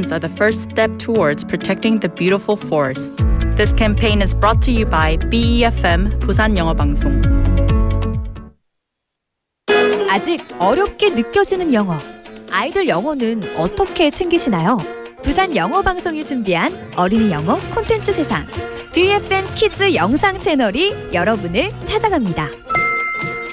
trees are the first step towards protecting the beautiful forest. This campaign is brought to you by BEFM 부산 영어 방송. 아직 어렵게 느껴지는 영어. 아이들 영어는 어떻게 챙기시나요? 부산 영어 방송이 준비한 어린이 영어 콘텐츠 세상. BFM 키즈 영상 채널이 여러분을 찾아갑니다.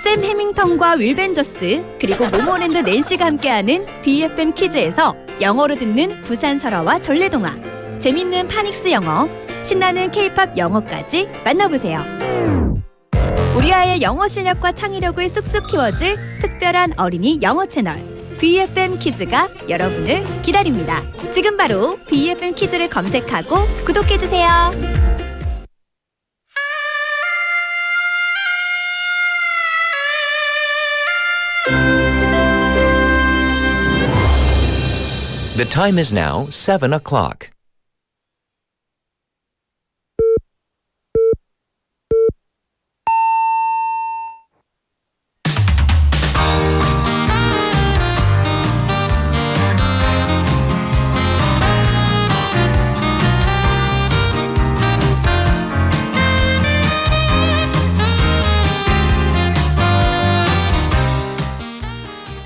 샘 해밍턴과 윌 벤저스 그리고 모모랜드 낸시가 함께하는 BFM 키즈에서 영어로 듣는 부산 설화와 전래동화, 재밌는 파닉스 영어, 신나는 K-팝 영어까지 만나보세요. 우리 아이의 영어 실력과 창의력을 쑥쑥 키워줄 특별한 어린이 영어 채널 BFM 키즈가 여러분을 기다립니다. 지금 바로 BFM 키즈를 검색하고 구독해주세요. The time is now 7 o'clock.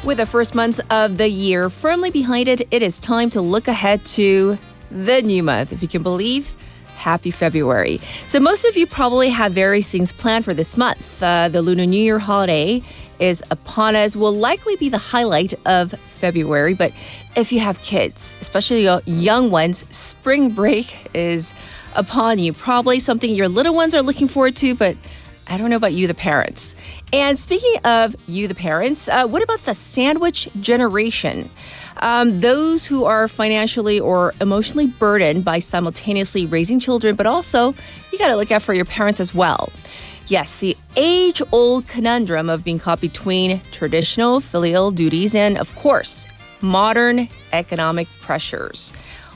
With the first months of the year firmly behind it, it is time to look ahead to the new month, if you can believe. Happy February. So most of you probably have various things planned for this month. The Lunar New Year holiday is upon us, will likely be the highlight of February. But if you have kids, especially young ones, spring break is upon you. Probably something your little ones are looking forward to, but I don't know about you, the parents. And speaking of you, the parents, what about the sandwich generation? Those who are financially or emotionally burdened by simultaneously raising children, but also you got to look out for your parents as well. Yes, the age-old conundrum of being caught between traditional filial duties and, of course, modern economic pressures.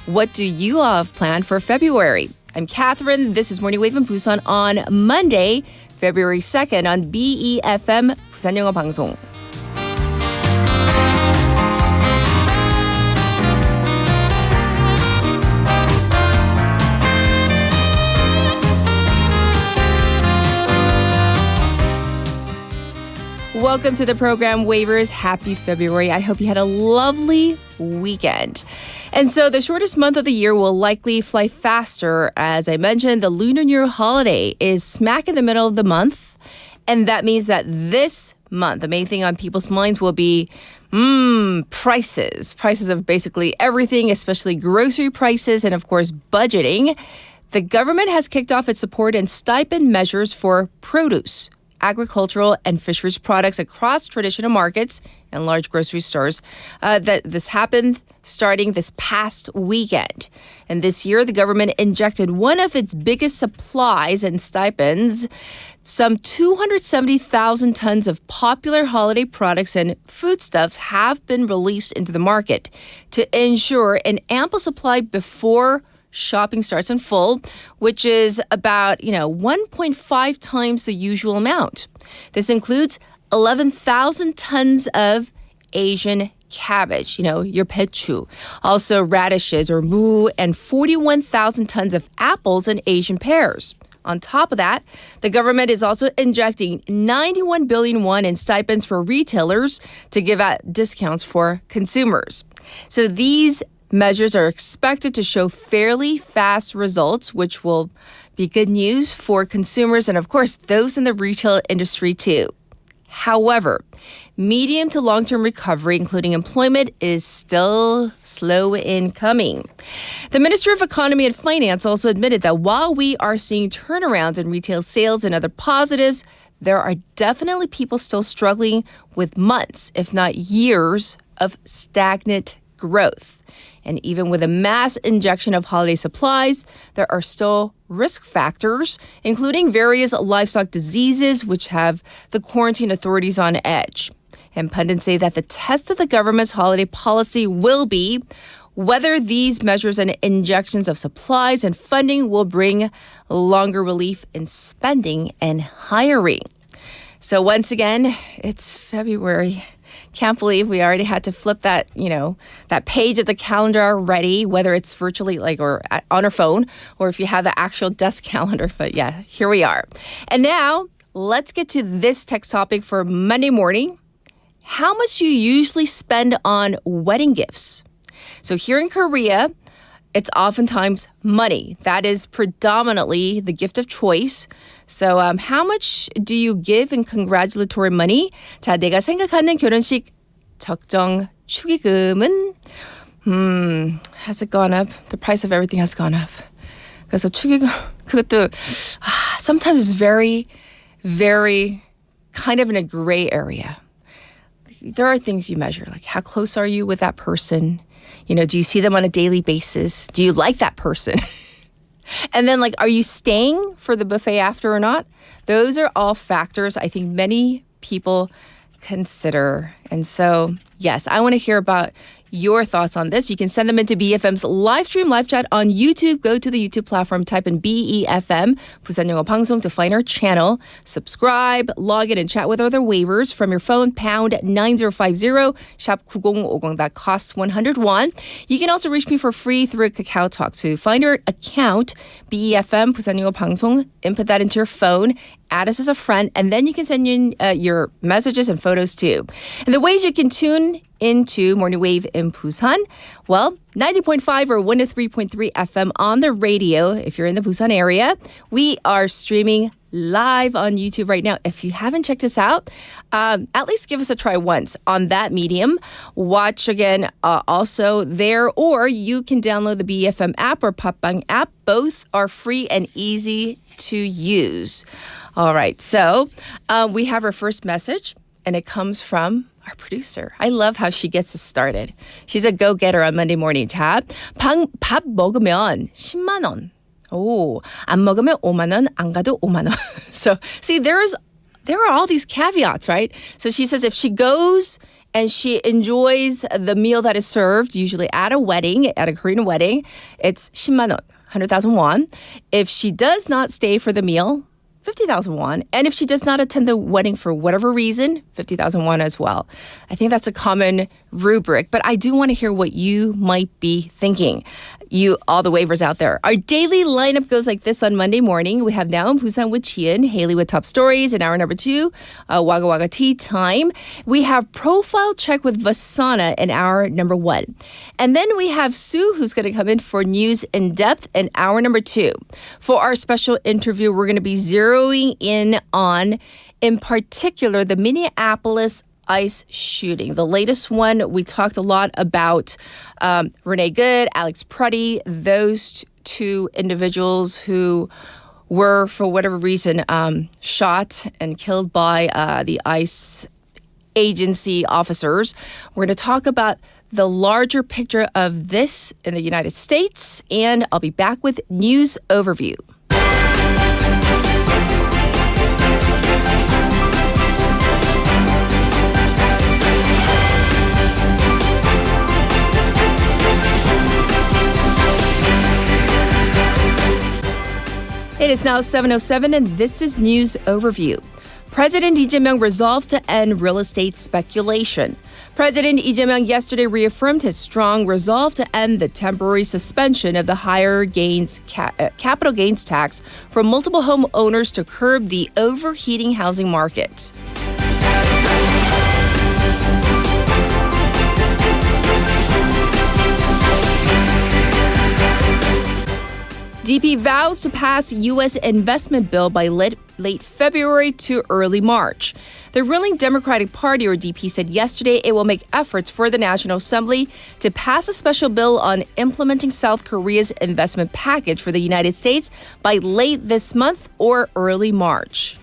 What do you all have planned for February? I'm Catherine. This is Morning Wave in Busan on Monday, February 2nd on BEFM 부산 영어 방송. Welcome to the program, Wavers. Happy February. I hope you had a lovely weekend. And so the shortest month of the year will likely fly faster. As I mentioned, the Lunar New Year holiday is smack in the middle of the month. And that means that this month, the main thing on people's minds will be prices. Prices of basically everything, especially grocery prices and, of course, budgeting. The government has kicked off its support and stipend measures for produce, agricultural and fisheries products across traditional markets and large grocery stores. That this happened starting this past weekend. And this year, the government injected one of its biggest supplies and stipends. Some 270,000 tons of popular holiday products and foodstuffs have been released into the market to ensure an ample supply before shopping starts in full, which is about, 1.5 times the usual amount. This includes 11,000 tons of Asian cabbage, your pechu, also radishes or mu, and 41,000 tons of apples and Asian pears. On top of that, the government is also injecting 91 billion won in stipends for retailers to give out discounts for consumers. So these measures are expected to show fairly fast results, which will be good news for consumers and, of course, those in the retail industry too. However, medium to long-term recovery, including employment, is still slow in coming. The Minister of Economy and Finance also admitted that while we are seeing turnarounds in retail sales and other positives, there are definitely people still struggling with months, if not years, of stagnant growth. And even with a mass injection of holiday supplies, there are still risk factors, including various livestock diseases, which have the quarantine authorities on edge. And pundits say that the test of the government's holiday policy will be whether these measures and injections of supplies and funding will bring longer relief in spending and hiring. So once again, it's February. Can't believe we already had to flip that, that page of the calendar already, whether it's virtually or on our phone or if you have the actual desk calendar. But yeah, here we are. And now let's get to this text topic for Monday morning. How much do you usually spend on wedding gifts? So here in Korea, it's oftentimes money. That is predominantly the gift of choice. So how much do you give in congratulatory money? 자, 내가 생각하는 결혼식 적정 축의금은 has it gone up? The price of everything has gone up. 그래서 축의금 그것도 sometimes it's very, very kind of in a gray area. There are things you measure, like how close are you with that person? Do you see them on a daily basis? Do you like that person? And then, are you staying for the buffet after or not? Those are all factors I think many people consider. And so, yes, I want to hear about your thoughts on this. You can send them into BFM's live stream, live chat on YouTube. Go to the YouTube platform, type in BEFM, 부산 영어 방송 to find our channel. Subscribe, log in and chat with other waivers from your phone, pound 9050, shop 9050, that costs 100 won. You can also reach me for free through Kakao Talk. To find our account, BEFM, 부산 영어 방송, input that into your phone, add us as a friend, and then you can send in your messages and photos too. And the ways you can tune into Morning Wave in Busan, well, 90.5 or 103.3 FM on the radio if you're in the Busan area. We are streaming live on YouTube right now. If you haven't checked us out, at least give us a try once on that medium. Watch again also there, or you can download the BFM app or Popbang app. Both are free and easy to use. All right, so we have our first message, and it comes from our producer. I love how she gets us started. She's a go-getter on Monday morning. 자, 밥 먹으면 10만 원. 오, 안 먹으면 5만 원, 안 가도 5만 원. So, see, there are all these caveats, right? So she says if she goes and she enjoys the meal that is served, usually at a wedding, at a Korean wedding, it's 10만 원, 100,000 won. If she does not stay for the meal, 50,000 won. And if she does not attend the wedding for whatever reason, 50,000 won as well. I think that's a common rubric, but I do want to hear what you might be thinking. All the waivers out there. Our daily lineup goes like this on Monday morning. We have now in Busan with Chien, Haley with top stories, in hour number 2, Waga Tea Time. We have profile check with Vasana in hour number 1. And then we have Sue, who's going to come in for news in depth in hour number 2. For our special interview, we're going to be zeroing in on, in particular, the Minneapolis ICE shooting. The latest one, we talked a lot about Renee Good, Alex Pruddy, those two individuals who were, for whatever reason, shot and killed by the ICE agency officers. We're going to talk about the larger picture of this in the United States, and I'll be back with news overview. It is now 7:07, and this is News Overview. President Lee Jae-myung resolves to end real estate speculation. President Lee Jae-myung yesterday reaffirmed his strong resolve to end the temporary suspension of the higher gains capital gains tax for multiple home owners to curb the overheating housing market. DP vows to pass U.S. investment bill by late February to early March. The ruling Democratic Party, or DP, said yesterday it will make efforts for the National Assembly to pass a special bill on implementing South Korea's investment package for the United States by late this month or early March.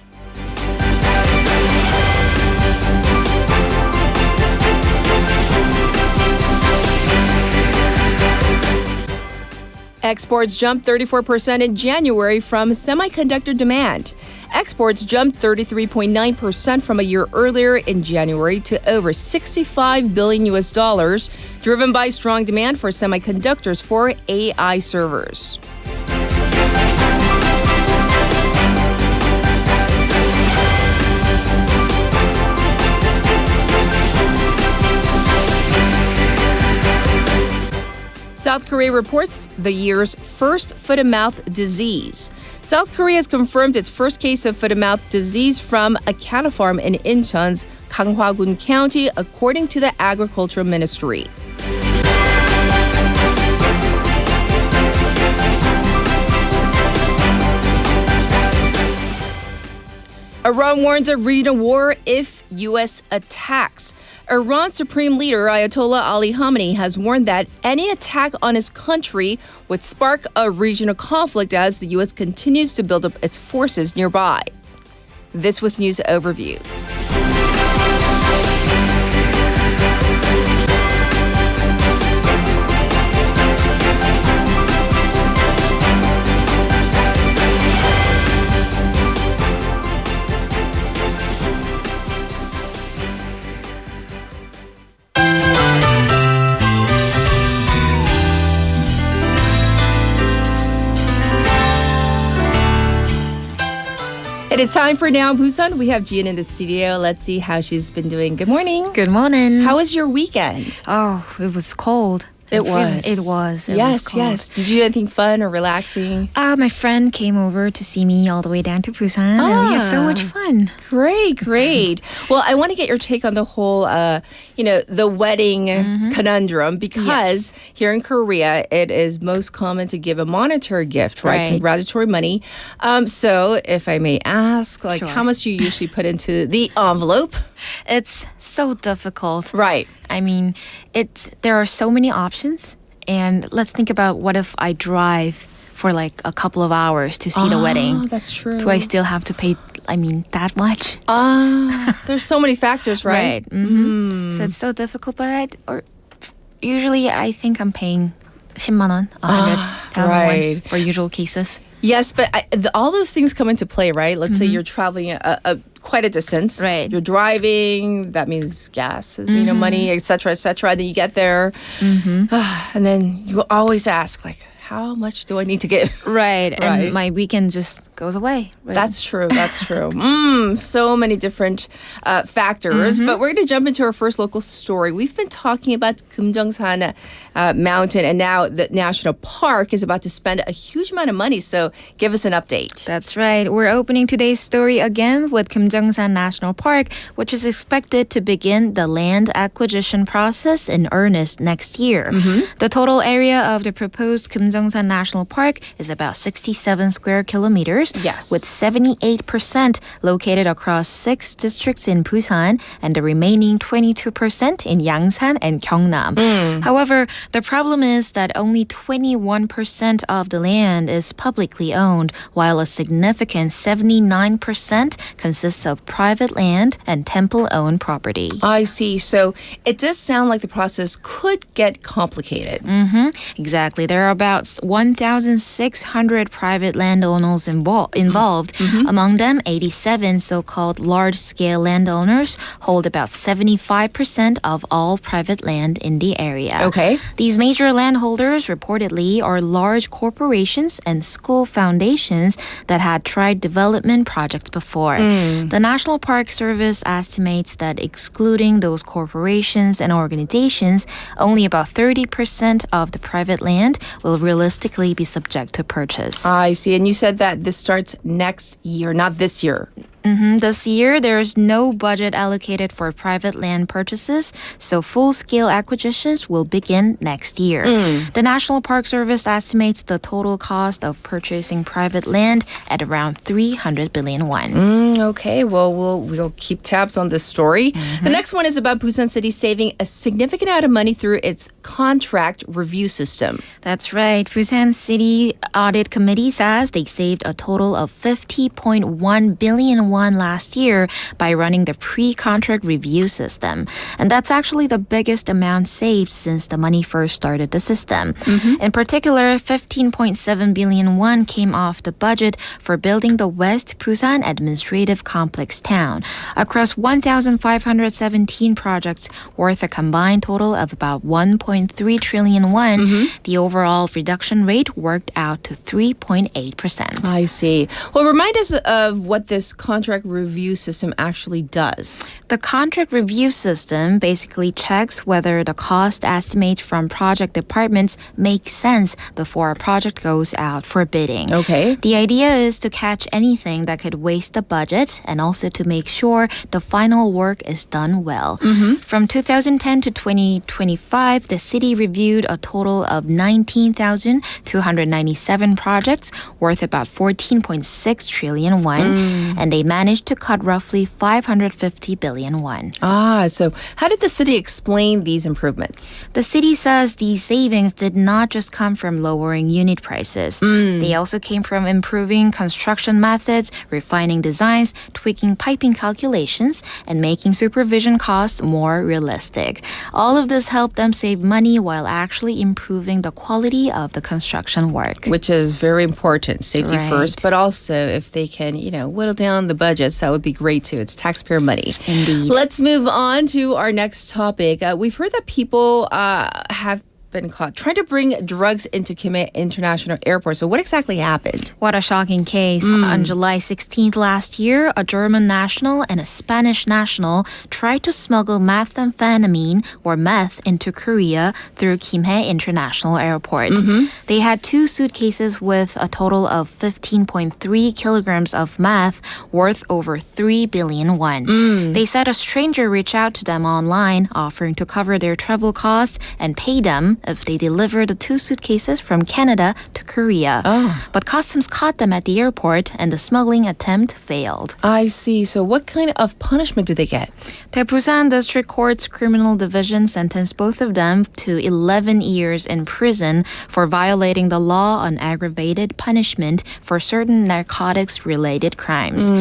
Exports jumped 34% in January from semiconductor demand. Exports jumped 33.9% from a year earlier in January to over $65 billion, driven by strong demand for semiconductors for AI servers. South Korea reports the year's first foot-and-mouth disease. South Korea has confirmed its first case of foot-and-mouth disease from a cattle farm in Incheon's Ganghwa-gun County, according to the Agricultural Ministry. Iran warns of regional war if U.S. attacks. Iran's supreme leader, Ayatollah Ali Khamenei, has warned that any attack on his country would spark a regional conflict as the U.S. continues to build up its forces nearby. This was News Overview. It is time for Now Busan. We have Jian in the studio. Let's see how she's been doing. Good morning. Good morning. How was your weekend? Oh, it was cold. It was. It was. Yes, cold. yes. Did you do anything fun or relaxing? My friend came over to see me all the way down to Busan, and we had so much fun. Great, great. Well, I want to get your take on the whole, the wedding conundrum, because here in Korea, it is most common to give a monetary gift, right? Congratulatory money. So if I may ask, Sure. how much do you usually put into the envelope? It's so difficult. Right. I mean, there are so many options, and let's think about what if I drive for like a couple of hours to see the wedding. That's true. Do I still have to pay, that much? There's so many factors, right? Right. So it's so difficult, but usually I think I'm paying 10만 원, 100,000 won for usual cases. Yes, but all those things come into play, right? Let's say you're traveling quite a distance. Right. You're driving. That means gas, money, et cetera, et cetera. Then you get there. And then you always ask, how much do I need to give? Right. And my weekend just goes away. Right? That's true. That's true. So many different factors. But we're going to jump into our first local story. We've been talking about Kumjeongsan Mountain, and now the national park is about to spend a huge amount of money. So give us an update. That's right. We're opening today's story again with Kumjeongsan National Park, which is expected to begin the land acquisition process in earnest next year. The total area of the proposed Kumjeongsan National Park is about 67 square kilometers, with 78% located across 6 districts in Busan and the remaining 22% in Yangsan and Gyeongnam. However, the problem is that only 21% of the land is publicly owned, while a significant 79% consists of private land and temple-owned property. I see. So it does sound like the process could get complicated. Exactly. There are about 1,600 private landowners involved. Among them, 87 so-called large-scale landowners hold about 75% of all private land in the area. Okay. These major landholders reportedly are large corporations and school foundations that had tried development projects before. The National Park Service estimates that excluding those corporations and organizations, only about 30% of the private land will realistically be subject to purchase. I see. And you said that this starts next year, not this year. This year, there's no budget allocated for private land purchases, so full-scale acquisitions will begin next year. The National Park Service estimates the total cost of purchasing private land at around 300 billion won. Okay, well, we'll keep tabs on this story. The next one is about Busan City saving a significant amount of money through its contract review system. That's right. Busan City Audit Committee says they saved a total of 50.1 billion won last year by running the pre-contract review system. And that's actually the biggest amount saved since the money first started the system. In particular, 15.7 billion won came off the budget for building the West Busan Administrative Complex town. Across 1,517 projects worth a combined total of about 1.3 trillion won, the overall reduction rate worked out to 3.8%. I see. Well, remind us of what this contract contract review system actually does? The contract review system basically checks whether the cost estimates from project departments make sense before a project goes out for bidding. Okay. The idea is to catch anything that could waste the budget and also to make sure the final work is done well. From 2010 to 2025, the city reviewed a total of 19,297 projects worth about 14.6 trillion won, and they managed to cut roughly 550 billion won. So how did the city explain these improvements? The city says these savings did not just come from lowering unit prices. They also came from improving construction methods, refining designs, tweaking piping calculations, and making supervision costs more realistic. All of this helped them save money while actually improving the quality of the construction work. Which is very important, safety Right. first, but also if they can, whittle down the budgets, that would be great too. It's taxpayer money. Indeed. Let's move on to our next topic. We've heard that people have been caught trying to bring drugs into Kimhae International Airport. So what exactly happened? What a shocking case. On July 16th last year, a German national and a Spanish national tried to smuggle methamphetamine or meth into Korea through Kimhae International Airport. They had 2 suitcases with a total of 15.3 kilograms of meth worth over 3 billion won. They said a stranger reached out to them online offering to cover their travel costs and pay them if they delivered the 2 suitcases from Canada to Korea. But customs caught them at the airport and the smuggling attempt failed. I see. So what kind of punishment did they get? The Busan District Court's criminal division sentenced both of them to 11 years in prison for violating the law on aggravated punishment for certain narcotics-related crimes.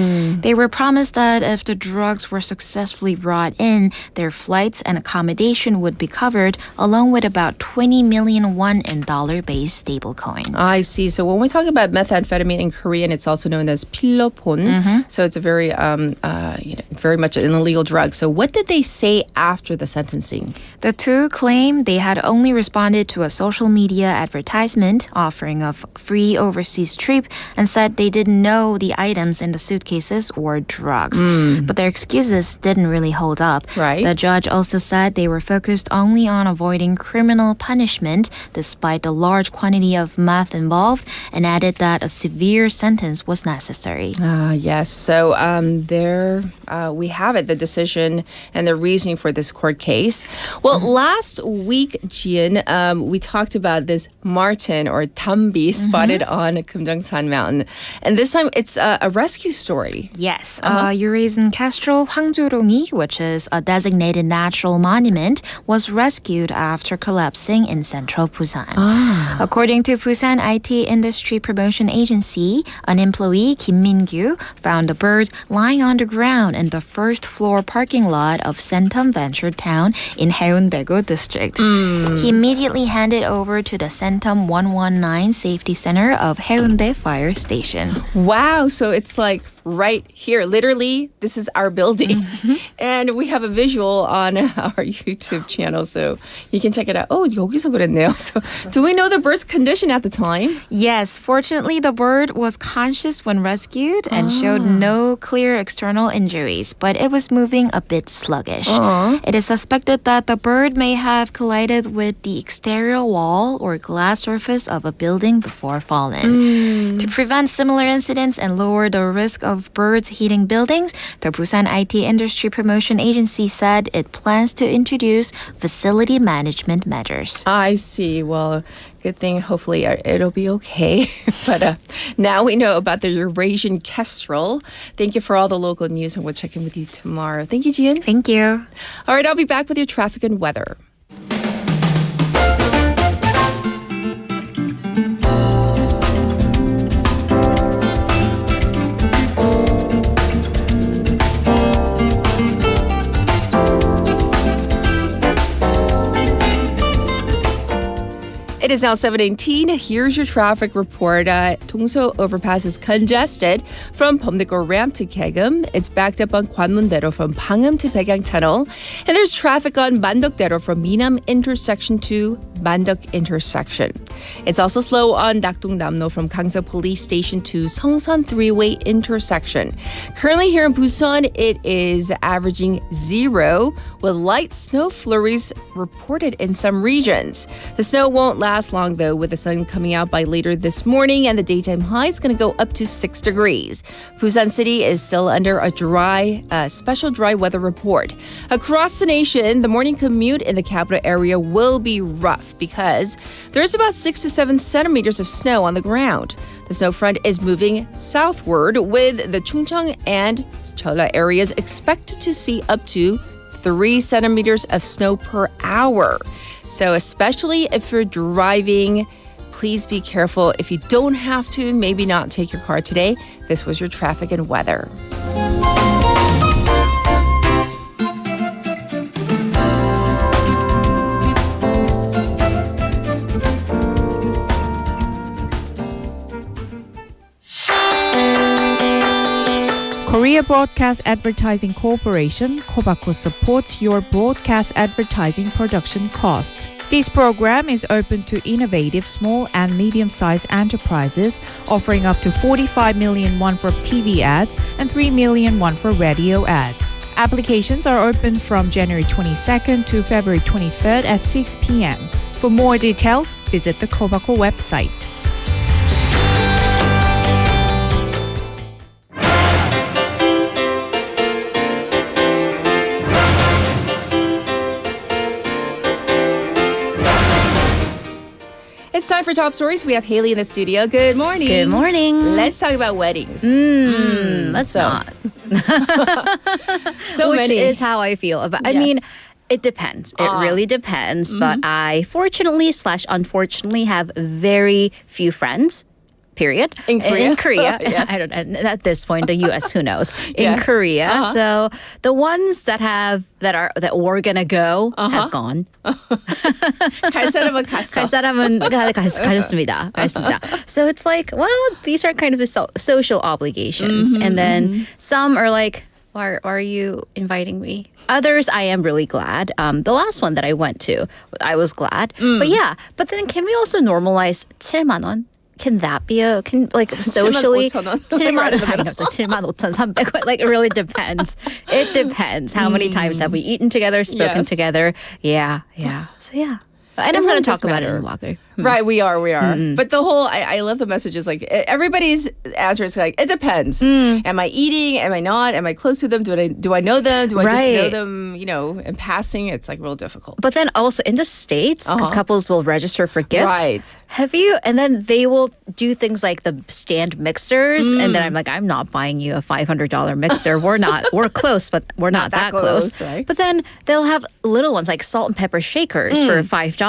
They were promised that if the drugs were successfully brought in, their flights and accommodation would be covered, along with about 20 million won in dollar-based stablecoin. I see. So when we talk about methamphetamine in Korean, it's also known as pilopon. So it's a very, very much an illegal drug. So what did they say after the sentencing? The 2 claim they had only responded to a social media advertisement offering a free overseas trip and said they didn't know the items in the suitcases or drugs. But their excuses didn't really hold up. Right. The judge also said they were focused only on avoiding criminal punishment despite the large quantity of meth involved and added that a severe sentence was necessary. Yes. So there we have it, the decision and the reasoning for this court case. Well, last week, Jian, we talked about this marten or tambi spotted on Kumjongsan Mountain. And this time it's a rescue story. Yes. Eurasian kestrel 황조롱이, which is a designated natural monument, was rescued after collapsing in central Busan. According to Busan IT Industry Promotion Agency, an employee, Kim Min-gyu, found the bird lying on the ground in the first floor parking lot of Sentum Venture Town in Haeundae-gu district. He immediately handed over to the Sentum 119 Safety Center of Haeundae Fire Station. Wow. So it's like right here. Literally, this is our building. And we have a visual on our YouTube channel, so you can check it out. Oh, 여기서 그랬네요. So do we know the bird's condition at the time? Yes, fortunately, the bird was conscious when rescued and showed no clear external injuries, but it was moving a bit sluggish. It is suspected that the bird may have collided with the exterior wall or glass surface of a building before falling. To prevent similar incidents and lower the risk of birds hitting buildings, the Busan IT Industry Promotion Agency said it plans to introduce facility management measures. I see. Well, good thing. Hopefully it'll be okay. But now we know about the Eurasian kestrel. Thank you for all the local news, and we'll check in with you tomorrow. Thank you, Jian. Thank you. All right, I'll be back with your traffic and weather. It is is now 7:18. Here's your traffic report. Dongso overpass is congested from Bomdaego ramp to Kaegum. It's backed up on Gwanmun-daero from Bangum to Baegang Tunnel. And there's traffic on Mandok-daero from Minam intersection to Mandok intersection. It's also slow on Nakdong-namno from Gangseok Police Station to Seongsan three-way intersection. Currently here in Busan, it is averaging 0 with light snow flurries reported in some regions. The snow won't last long, though, with the sun coming out by later this morning, and the daytime high is going to go up to 6 degrees. Busan City is still under a special dry weather report. Across the nation, the morning commute in the capital area will be rough because there's about 6 to 7 centimeters of snow on the ground. The snow front is moving southward, with the Chungcheong and Jeolla areas expected to see up to 3 centimeters of snow per hour. So especially if you're driving, please be careful. If you don't have to, maybe not take your car today. This was your traffic and weather. Korea Broadcast Advertising Corporation, KOBACO, supports your broadcast advertising production costs. This program is open to innovative small and medium-sized enterprises, offering up to 45 million won for TV ads and 3 million won for radio ads. Applications are open from January 22nd to February 23rd at 6 p.m. For more details, visit the KOBACO website. It's time for Top Stories. We have Haley in the studio. Good morning. Good morning. Let's talk about weddings. Let's not. So Which many. is how I feel about. I Yes. mean, it depends. It really depends. But I fortunately/unfortunately have very few friends. Period. In Korea? In Korea. Yes. I don't know. At this point, the U.S. Who knows? In Yes. Korea. So the ones that were gonna go have gone. 갈 사람은 갔어. 갈 사람은 가셨습니다. So it's like, well, these are kind of the social obligations. And then some are like, why are you inviting me? Others, I am really glad. The last one that I went to, I was glad. But then can we also normalize 7만 원? Can that be socially 75,000원. I know, it's like 75,300. Like, it really depends. It depends. How many times have we eaten together, spoken Yes. together? Yeah. So yeah. And I'm going to talk about it in Wager. Right, we are. But the whole, I love the messages. Like, everybody's answer is like, it depends. Am I eating? Am I not? Am I close to them? Do I know them? Do I just know them, in passing? It's like real difficult. But then also in the States, because couples will register for gifts. Right. Have you? And then they will do things like the stand mixers. And then I'm like, I'm not buying you a $500 mixer. We're close, but we're not that close. Right? But then they'll have little ones like salt and pepper shakers for $5.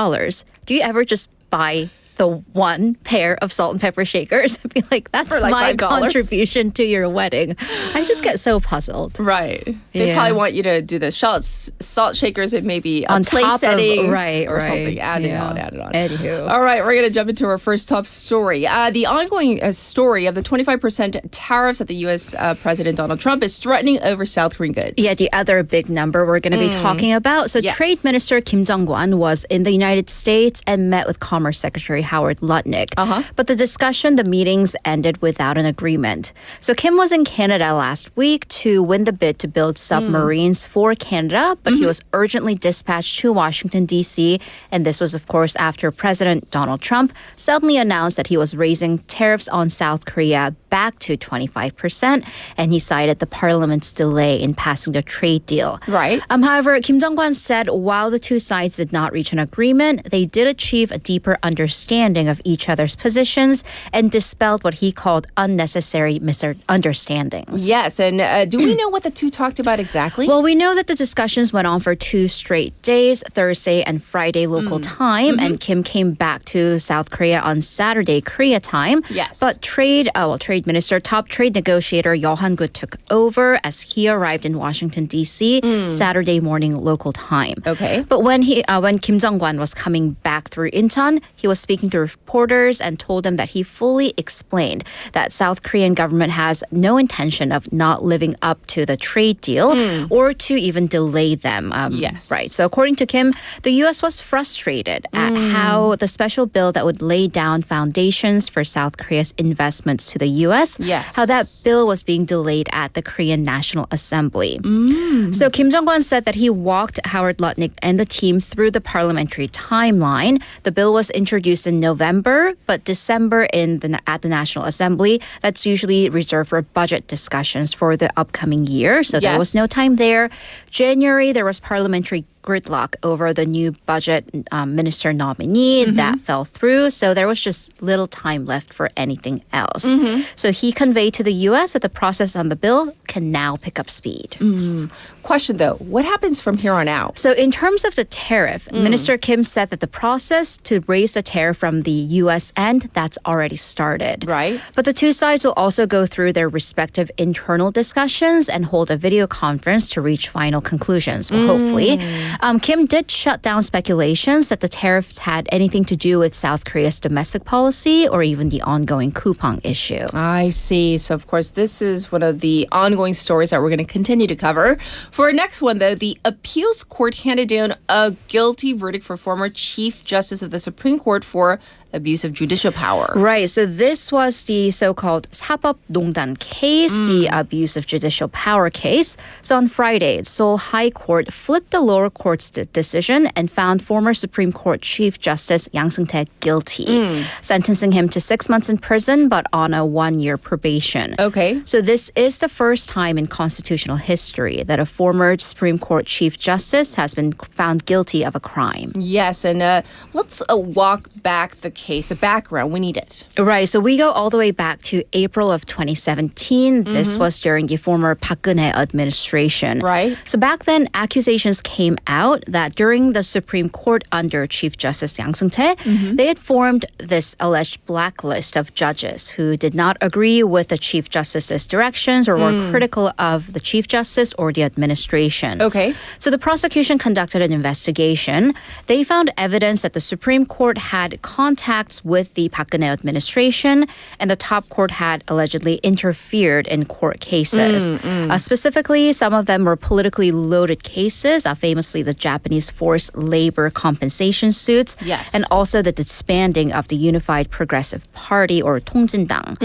Do you ever just buy the one pair of salt and pepper shakers and be like, that's For like my $5? contribution to your wedding? I just get so puzzled. Right. They Yeah. probably want you to do the salt shakers and maybe a On place top of- setting right, or right. something. Add it Yeah. on. Anywho. All right, we're going to jump into our first top story. The ongoing story of the 25% tariffs that the U.S. President Donald Trump is threatening over South Korean goods. Yeah, the other big number we're going to be talking about. So Yes. Trade Minister Kim Jong-un was in the United States and met with Commerce Secretary Howard-Lutnick. But the meetings ended without an agreement. So Kim was in Canada last week to win the bid to build submarines for Canada, but he was urgently dispatched to Washington, D.C. And this was, of course, after President Donald Trump suddenly announced that he was raising tariffs on South Korea back to 25%, and he cited the parliament's delay in passing the trade deal. Right. However, Kim Jong-un said while the two sides did not reach an agreement, they did achieve a deeper understanding understanding of each other's positions and dispelled what he called unnecessary misunderstandings. Yes, and do we know what the two talked about exactly? Well, we know that the discussions went on for 2 straight days, Thursday and Friday local time, and Kim came back to South Korea on Saturday, Korea time. Yes. But trade minister, top trade negotiator Yoh Han-gu took over as he arrived in Washington, D.C. Saturday morning local time. Okay. But when Kim Jong-un was coming back through Incheon, he was speaking to reporters and told them that he fully explained that South Korean government has no intention of not living up to the trade deal or to even delay them. Yes. Right. So according to Kim, the U.S. was frustrated at how the special bill that would lay down foundations for South Korea's investments to the U.S., how that bill was being delayed at the Korean National Assembly. So Kim Jong-un said that he walked Howard Lutnick and the team through the parliamentary timeline. The bill was introduced in November, but December at the National Assembly, that's usually reserved for budget discussions for the upcoming year. So there was no time there. January, there was parliamentary gridlock over the new budget minister nominee that fell through. So there was just little time left for anything else. So he conveyed to the U.S. that the process on the bill can now pick up speed. Question though, what happens from here on out? So in terms of the tariff, Minister Kim said that the process to raise the tariff from the U.S. end, that's already started. Right. But the two sides will also go through their respective internal discussions and hold a video conference to reach final conclusions, hopefully. Kim did shut down speculations that the tariffs had anything to do with South Korea's domestic policy or even the ongoing coupon issue. I see. So, of course, this is one of the ongoing stories that we're going to continue to cover. For our next one, though, the appeals court handed down a guilty verdict for former Chief Justice of the Supreme Court for abuse of judicial power. Right. So this was the so-called 사법농단 case, the abuse of judicial power case. So on Friday, Seoul High Court flipped the lower court's decision and found former Supreme Court Chief Justice Yang Seung-tae guilty, sentencing him to 6 months in prison but on a 1-year probation. Okay. So this is the first time in constitutional history that a former Supreme Court Chief Justice has been found guilty of a crime. Yes, and let's walk back the case, the background. We need it. Right. So we go all the way back to April of 2017. This was during the former Park Geun-hye administration. Right. So back then, accusations came out that during the Supreme Court under Chief Justice Yang Seung-tae, they had formed this alleged blacklist of judges who did not agree with the Chief Justice's directions or were critical of the Chief Justice or the administration. Okay. So the prosecution conducted an investigation. They found evidence that the Supreme Court had contacts with the Park Geun-hye administration, and the top court had allegedly interfered in court cases. Specifically, some of them were politically loaded cases, famously the Japanese forced labor compensation suits, and also the disbanding of the Unified Progressive Party, or 통진당.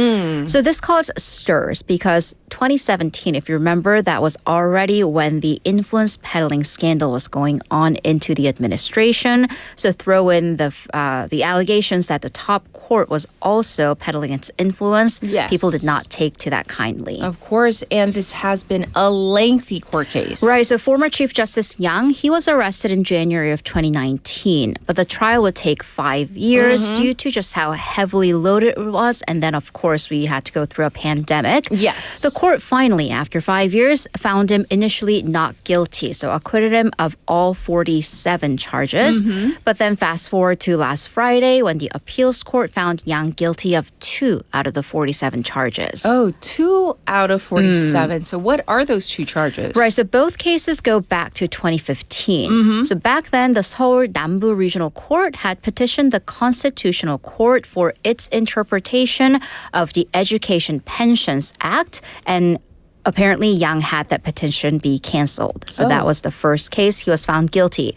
So this caused stirs because 2017, if you remember, that was already when the influence peddling scandal was going on into the administration. So throw in the allegations that the top court was also peddling its influence. Yes. People did not take to that kindly. Of course, and this has been a lengthy court case. Right, so former Chief Justice Yang, he was arrested in January of 2019, but the trial would take 5 years due to just how heavily loaded it was, and then of course we had to go through a pandemic. Yes. The court finally, after 5 years, found him initially not guilty, so acquitted him of all 47 charges. But then fast forward to last Friday when the appeals court found Yang guilty of 2 out of the 47 charges. Oh, 2 out of 47. So what are those 2 charges? Right, so both cases go back to 2015. So back then, the Seoul Nambu Regional Court had petitioned the Constitutional Court for its interpretation of the Education Pensions Act, and apparently Yang had that petition be canceled. So that was the first case. He was found guilty.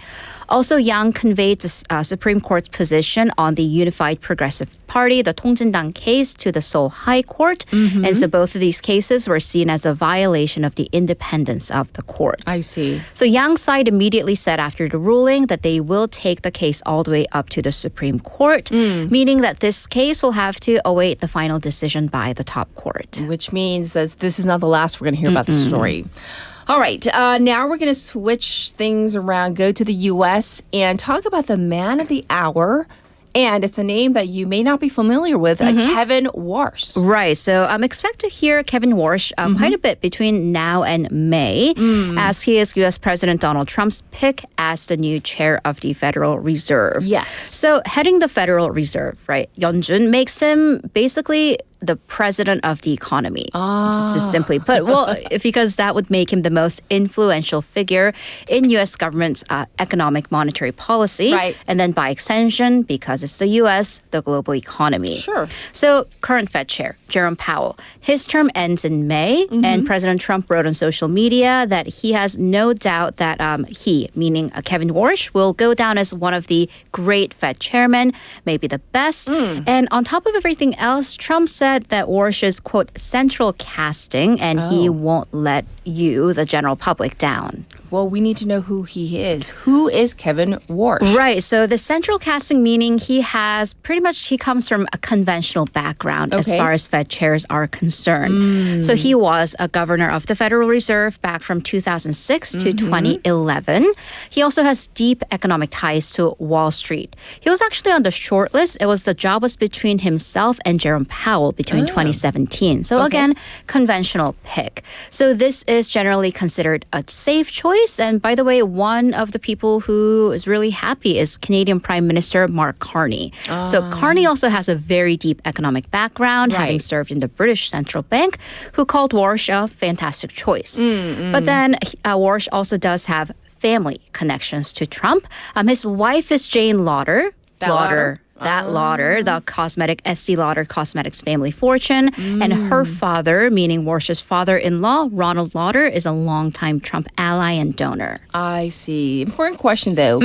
Also, Yang conveyed the Supreme Court's position on the Unified Progressive Party, the 통진당 case, to the Seoul High Court. And so both of these cases were seen as a violation of the independence of the court. I see. So Yang's side immediately said after the ruling that they will take the case all the way up to the Supreme Court, meaning that this case will have to await the final decision by the top court. Which means that this is not the last we're going to hear about the story. All right, now we're going to switch things around, go to the U.S. and talk about the man of the hour And it's a name that you may not be familiar with, Kevin Warsh. Right. So expect to hear Kevin Warsh quite a bit between now and May, as he is U.S. President Donald Trump's pick as the new chair of the Federal Reserve. Yes. So heading the Federal Reserve, right, Yeonjun makes him basically the president of the economy, just simply put. Well, because that would make him the most influential figure in U.S. government's economic monetary policy. Right. And then by extension, because it's the U.S., the global economy. Sure. So current Fed chair, Jerome Powell, his term ends in May, and President Trump wrote on social media that he has no doubt that he, meaning Kevin Warsh, will go down as one of the great Fed chairmen, maybe the best. And on top of everything else, Trump said that Warsh is, quote, central casting, and he won't let you, the general public, down. Well, we need to know who he is. Who is Kevin Warsh? Right. So the central casting meaning he comes from a conventional background as far as Fed chairs are concerned. So he was a governor of the Federal Reserve back from 2006 to 2011. He also has deep economic ties to Wall Street. He was actually on the short list. The job was between himself and Jerome Powell between 2017. So again, conventional pick. So this is generally considered a safe choice. And by the way, one of the people who is really happy is Canadian Prime Minister Mark Carney. So Carney also has a very deep economic background, having served in the British Central Bank, who called Warsh a fantastic choice. But then Warsh also does have family connections to Trump. His wife is Jane Lauder. The cosmetic Estee Lauder Cosmetics family fortune. And her father, meaning Warsh's father-in-law, Ronald Lauder, is a longtime Trump ally and donor. I see. Important question, though.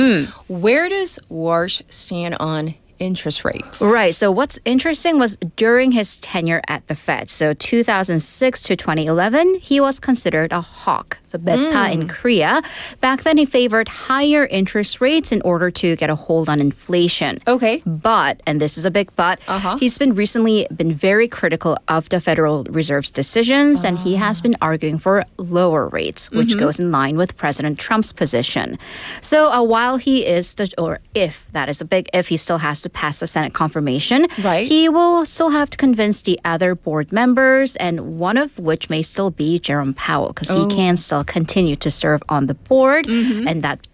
Where does Warsh stand on interest rates? Right. So what's interesting was during his tenure at the Fed, so 2006 to 2011, he was considered a hawk. So Bepa in Korea. Back then, he favored higher interest rates in order to get a hold on inflation. Okay. But, and this is a big but, he's recently been very critical of the Federal Reserve's decisions, and he has been arguing for lower rates, which goes in line with President Trump's position. So while he is, if that is a big if, he still has to pass the Senate confirmation. Right. He will still have to convince the other board members, and one of which may still be Jerome Powell, because he can still continue to serve on the board, and that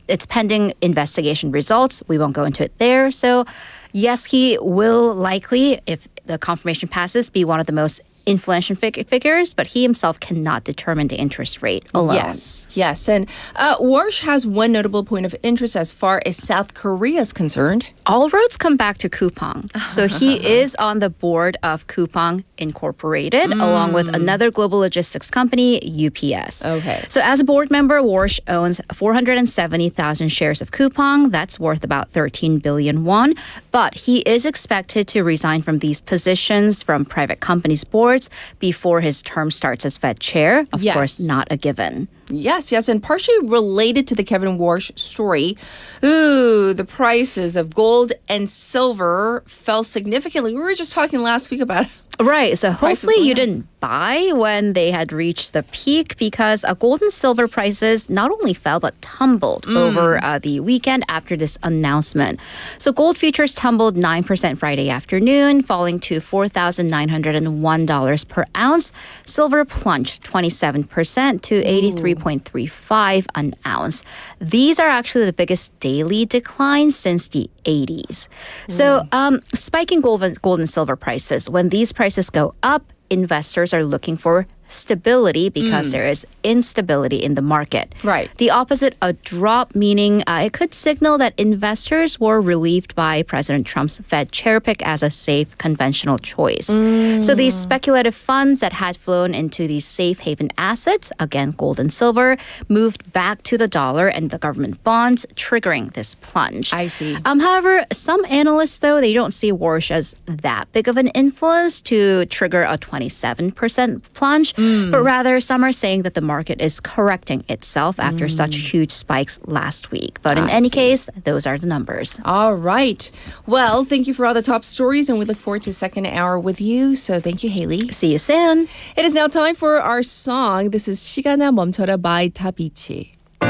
it's pending investigation results. We won't go into it there. So yes, he will likely, if the confirmation passes, be one of the most inflation figures, but he himself cannot determine the interest rate alone. Yes. And Warsh has one notable point of interest as far as South Korea is concerned. All roads come back to Coupang. So he is on the board of Coupang Incorporated, along with another global logistics company, UPS. Okay. So as a board member, Warsh owns 470,000 shares of Coupang. That's worth about 13 billion won. But he is expected to resign from these positions from private companies' boards before his term starts as Fed chair. Of course, not a given. Yes, and partially related to the Kevin Warsh story, the prices of gold and silver fell significantly. We were just talking last week about Right. So hopefully you didn't buy when they had reached the peak, because gold and silver prices not only fell but tumbled over the weekend after this announcement. So gold futures tumbled 9% Friday afternoon, falling to $4,901 per ounce. Silver plunged 27% to 83.35 an ounce. These are actually the biggest daily declines since the 80s. So spiking gold and silver prices, when these prices go up, investors are looking for stability because there is instability in the market. Right. The opposite, a drop, meaning it could signal that investors were relieved by President Trump's Fed chair pick as a safe conventional choice. So these speculative funds that had flown into these safe haven assets, again, gold and silver, moved back to the dollar and the government bonds, triggering this plunge. I see. However, some analysts, though, they don't see Warsh as that big of an influence to trigger a 27% plunge. But rather, some are saying that the market is correcting itself after such huge spikes last week. But in any case, those are the numbers. All right. Well, thank you for all the top stories, and we look forward to second hour with you. So thank you, Haley. See you soon. It is now time for our song. This is 시간아 멈춰라 by 다비치. 내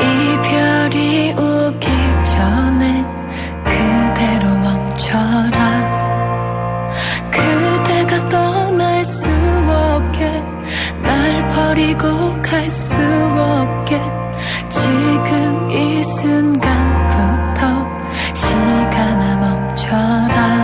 이별이 오기 전에 그대로 멈춰라 그대가 떠날 수 없게 날 버리고 갈 수 없게 지금 이 순간부터 시간아 멈춰라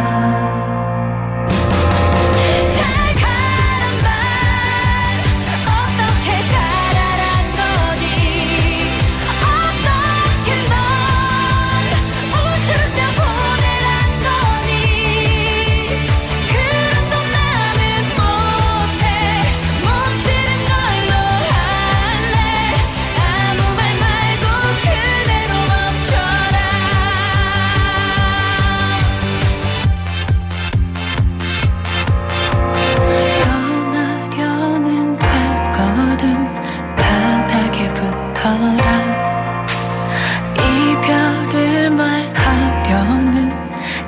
이별을 말하려는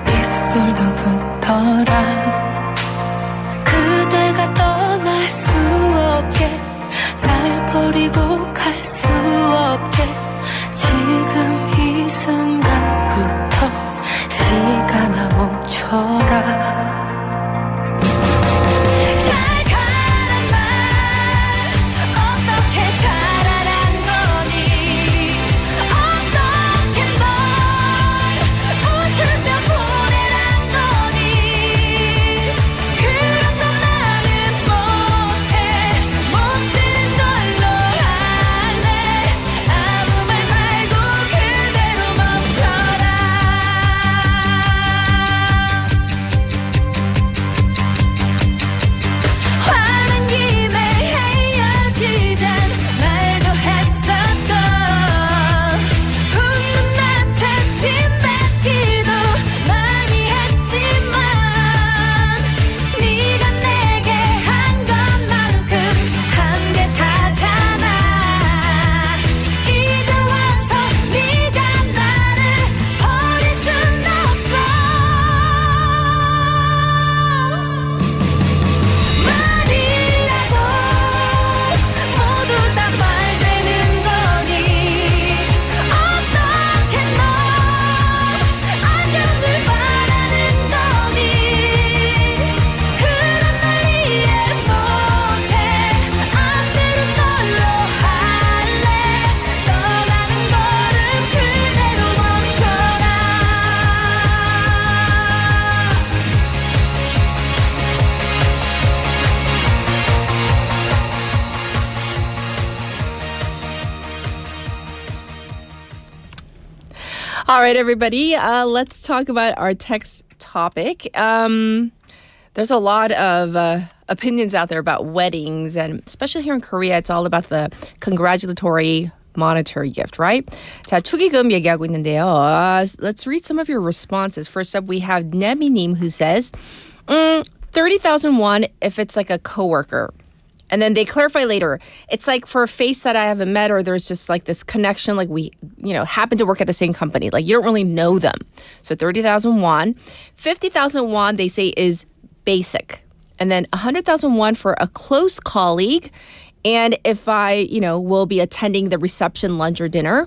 입술도 붙어라 그대가 떠날 수 없게 날 버리고 갈 수 없게 지금 이 순간부터 시간아 멈춰라 All right, everybody, let's talk about our text topic. There's a lot of opinions out there about weddings, and especially here in Korea, it's all about the congratulatory monetary gift, right? 자, 축의금 얘기하고 있는데요. Let's read some of your responses. First up, we have Nemi님 who says, 30,000 won if it's like a coworker. And then they clarify later, it's like for a face that I haven't met or there's just like this connection, like we, happen to work at the same company. Like you don't really know them. So 30,000 won. 50,000 won, they say, is basic. And then 100,000 won for a close colleague. And if I, will be attending the reception, lunch, or dinner,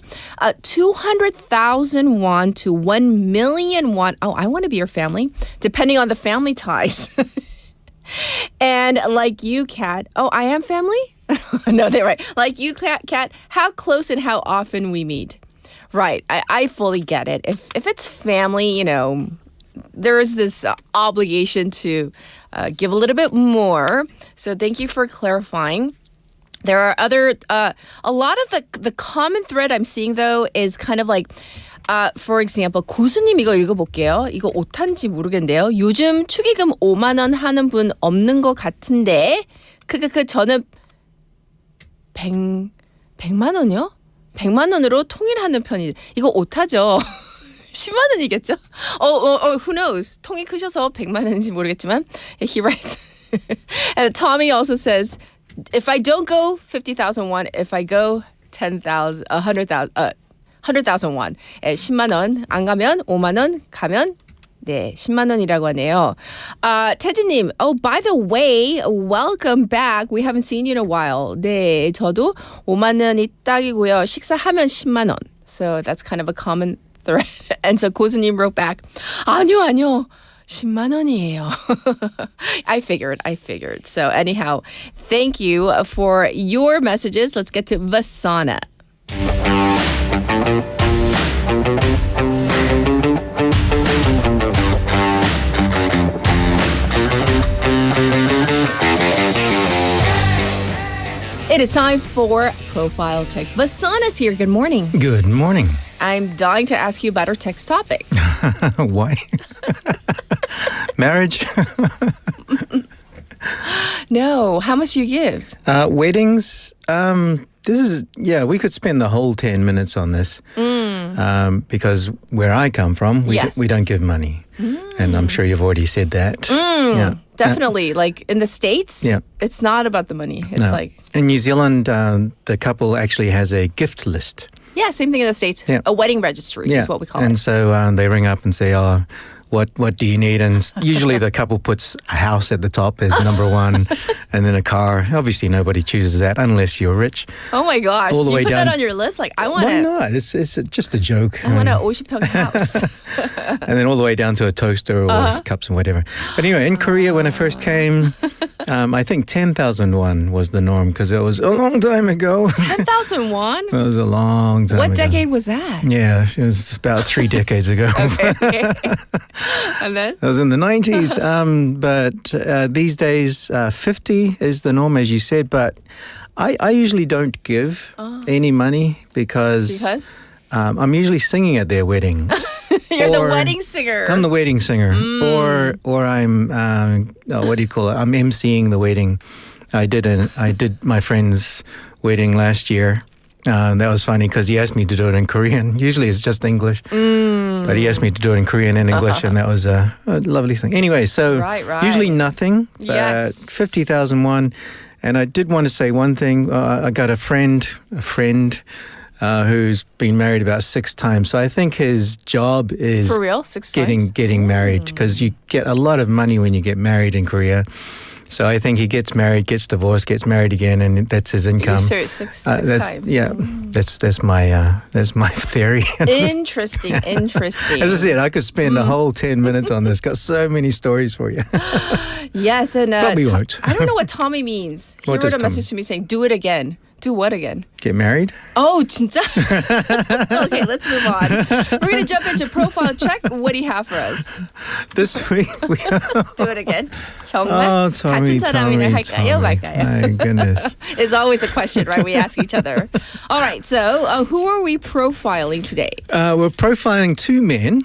200,000 won to 1 million won. Oh, I want to be your family, depending on the family ties. And like you, Kat. Oh, I am family? No, they're right. Like you, Kat, how close and how often we meet. Right. I fully get it. If it's family, there is this obligation to give a little bit more. So thank you for clarifying. There are other, a lot of the common thread I'm seeing, though, is kind of like, for example, 고수님 이거 읽어볼게요. 이거 오탄지 모르겠는데요. 요즘 축의금 5만 원 하는 분 없는 것 같은데 저는 100만 원이요? 100만 원으로 통일하는 편이 이거 오타죠. 10만 원이겠죠? Who knows? 통이 크셔서 100만 원인지 모르겠지만 he writes. And Tommy also says, if I don't go 50,000 won, if I go 10,000, 100,000 won. 10만 원 안 가면 5만 원, 가면 네, 10만 원이라고 하네요. 태진님, by the way, welcome back. We haven't seen you in a while. 네, 저도 5만 원이 딱이고요. 식사하면 10만 원. So that's kind of a common thread. And so 고수님 wrote back, 아니요. 10만 원이에요. I figured. So anyhow, thank you for your messages. Let's get to Vasana. It is time for Profile Check. Vasana's here. Good morning. Good morning. I'm dying to ask you about our text topic. Why? Marriage? No. How much do you give? Weddings? We could spend the whole 10 minutes on this. Because where I come from, we don't give money. And I'm sure you've already said that. Yeah. Definitely. Like in the States, it's not about the money. It's like... In New Zealand, the couple actually has a gift list. Yeah, same thing in the States. Yeah. A wedding registry is what we call it. And so they ring up and say, what do you need? And usually the couple puts a house at the top as number one, and then a car. Obviously, nobody chooses that unless you're rich. Oh my gosh! All the you way put down. that on your list? Like I want. Why not? It's just a joke. I want a 50평 house. And then all the way down to a toaster or cups and whatever. But anyway, in Korea when I first came, I think 10,000 won was the norm because it was a long time ago. 10,000 won? It was a long time ago. What decade was that? Yeah, it was about 3 decades ago. Okay. And then? It was in the 90s. But these days, 50 is the norm, as you said. But I usually don't give any money because? I'm usually singing at their wedding. You're the wedding singer. I'm the wedding singer. Or I'm, what do you call it? I'm emceeing the wedding. I did my friend's wedding last year. That was funny because he asked me to do it in Korean. Usually it's just English. But he asked me to do it in Korean and English, and that was a lovely thing. Anyway, so usually nothing, but 50,000 won. And I did want to say one thing. I got a friend who's been married about 6 times. So I think his job is for real, 6 times? getting married because you get a lot of money when you get married in Korea. So I think he gets married, gets divorced, gets married again, and that's his income. Are you serious? 6 times? Yeah, that's my theory. Interesting. As I said, I could spend a whole 10 minutes on this. Got so many stories for you. Yes, and but we won't. I don't know what Tommy means. He wrote a message to me saying, "Do it again." Do what again? Get married? Oh, 진짜? Okay, let's move on. We're going to jump into Profile Check. What do you have for us? This week we Do it again. 정말? Tommy. 같은 사람이라 할까요? 말까요? My goodness. It's always a question, right? We ask each other. All right, so who are we profiling today? We're profiling 2 men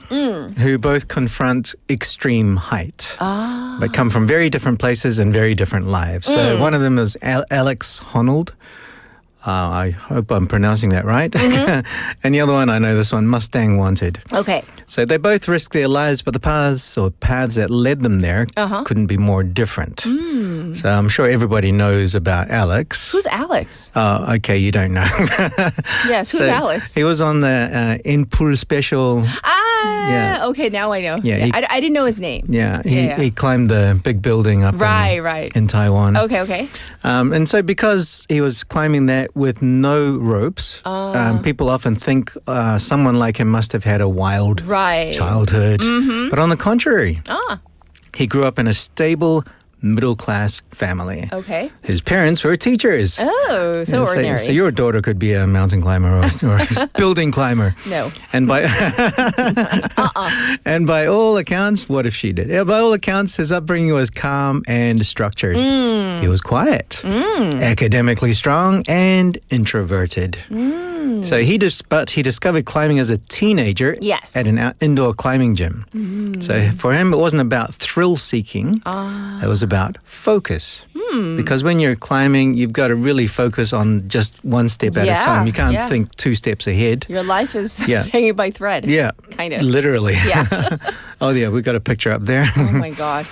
who both confront extreme height, but come from very different places and very different lives. So one of them is Alex Honnold. I hope I'm pronouncing that right. And the other one, I know this one, Mustang Wanted. Okay. So they both risked their lives, but the paths that led them there couldn't be more different. So I'm sure everybody knows about Alex. Who's Alex? Okay, you don't know. Yes, who's Alex? He was on the Inpool special. Okay, now I know. Yeah, I didn't know his name. Yeah, he climbed the big building up in Taiwan. Okay. And so because he was climbing that with no ropes, people often think someone like him must have had a wild childhood. But on the contrary, he grew up in a stable, middle-class family. Okay. His parents were teachers. Oh, so ordinary. So your daughter could be a mountain climber or a building climber. No. And by and by all accounts, what if she did? Yeah, by all accounts, his upbringing was calm and structured. He was quiet, academically strong, and introverted. So he discovered climbing as a teenager at an indoor climbing gym. So for him, it wasn't about thrill seeking. It was about focus. Because when you're climbing, you've got to really focus on just one step at a time. You can't think 2 steps ahead. Your life is hanging by thread. Yeah. Kind of. Literally. Yeah. Oh, yeah, we've got a picture up there. Oh, my gosh.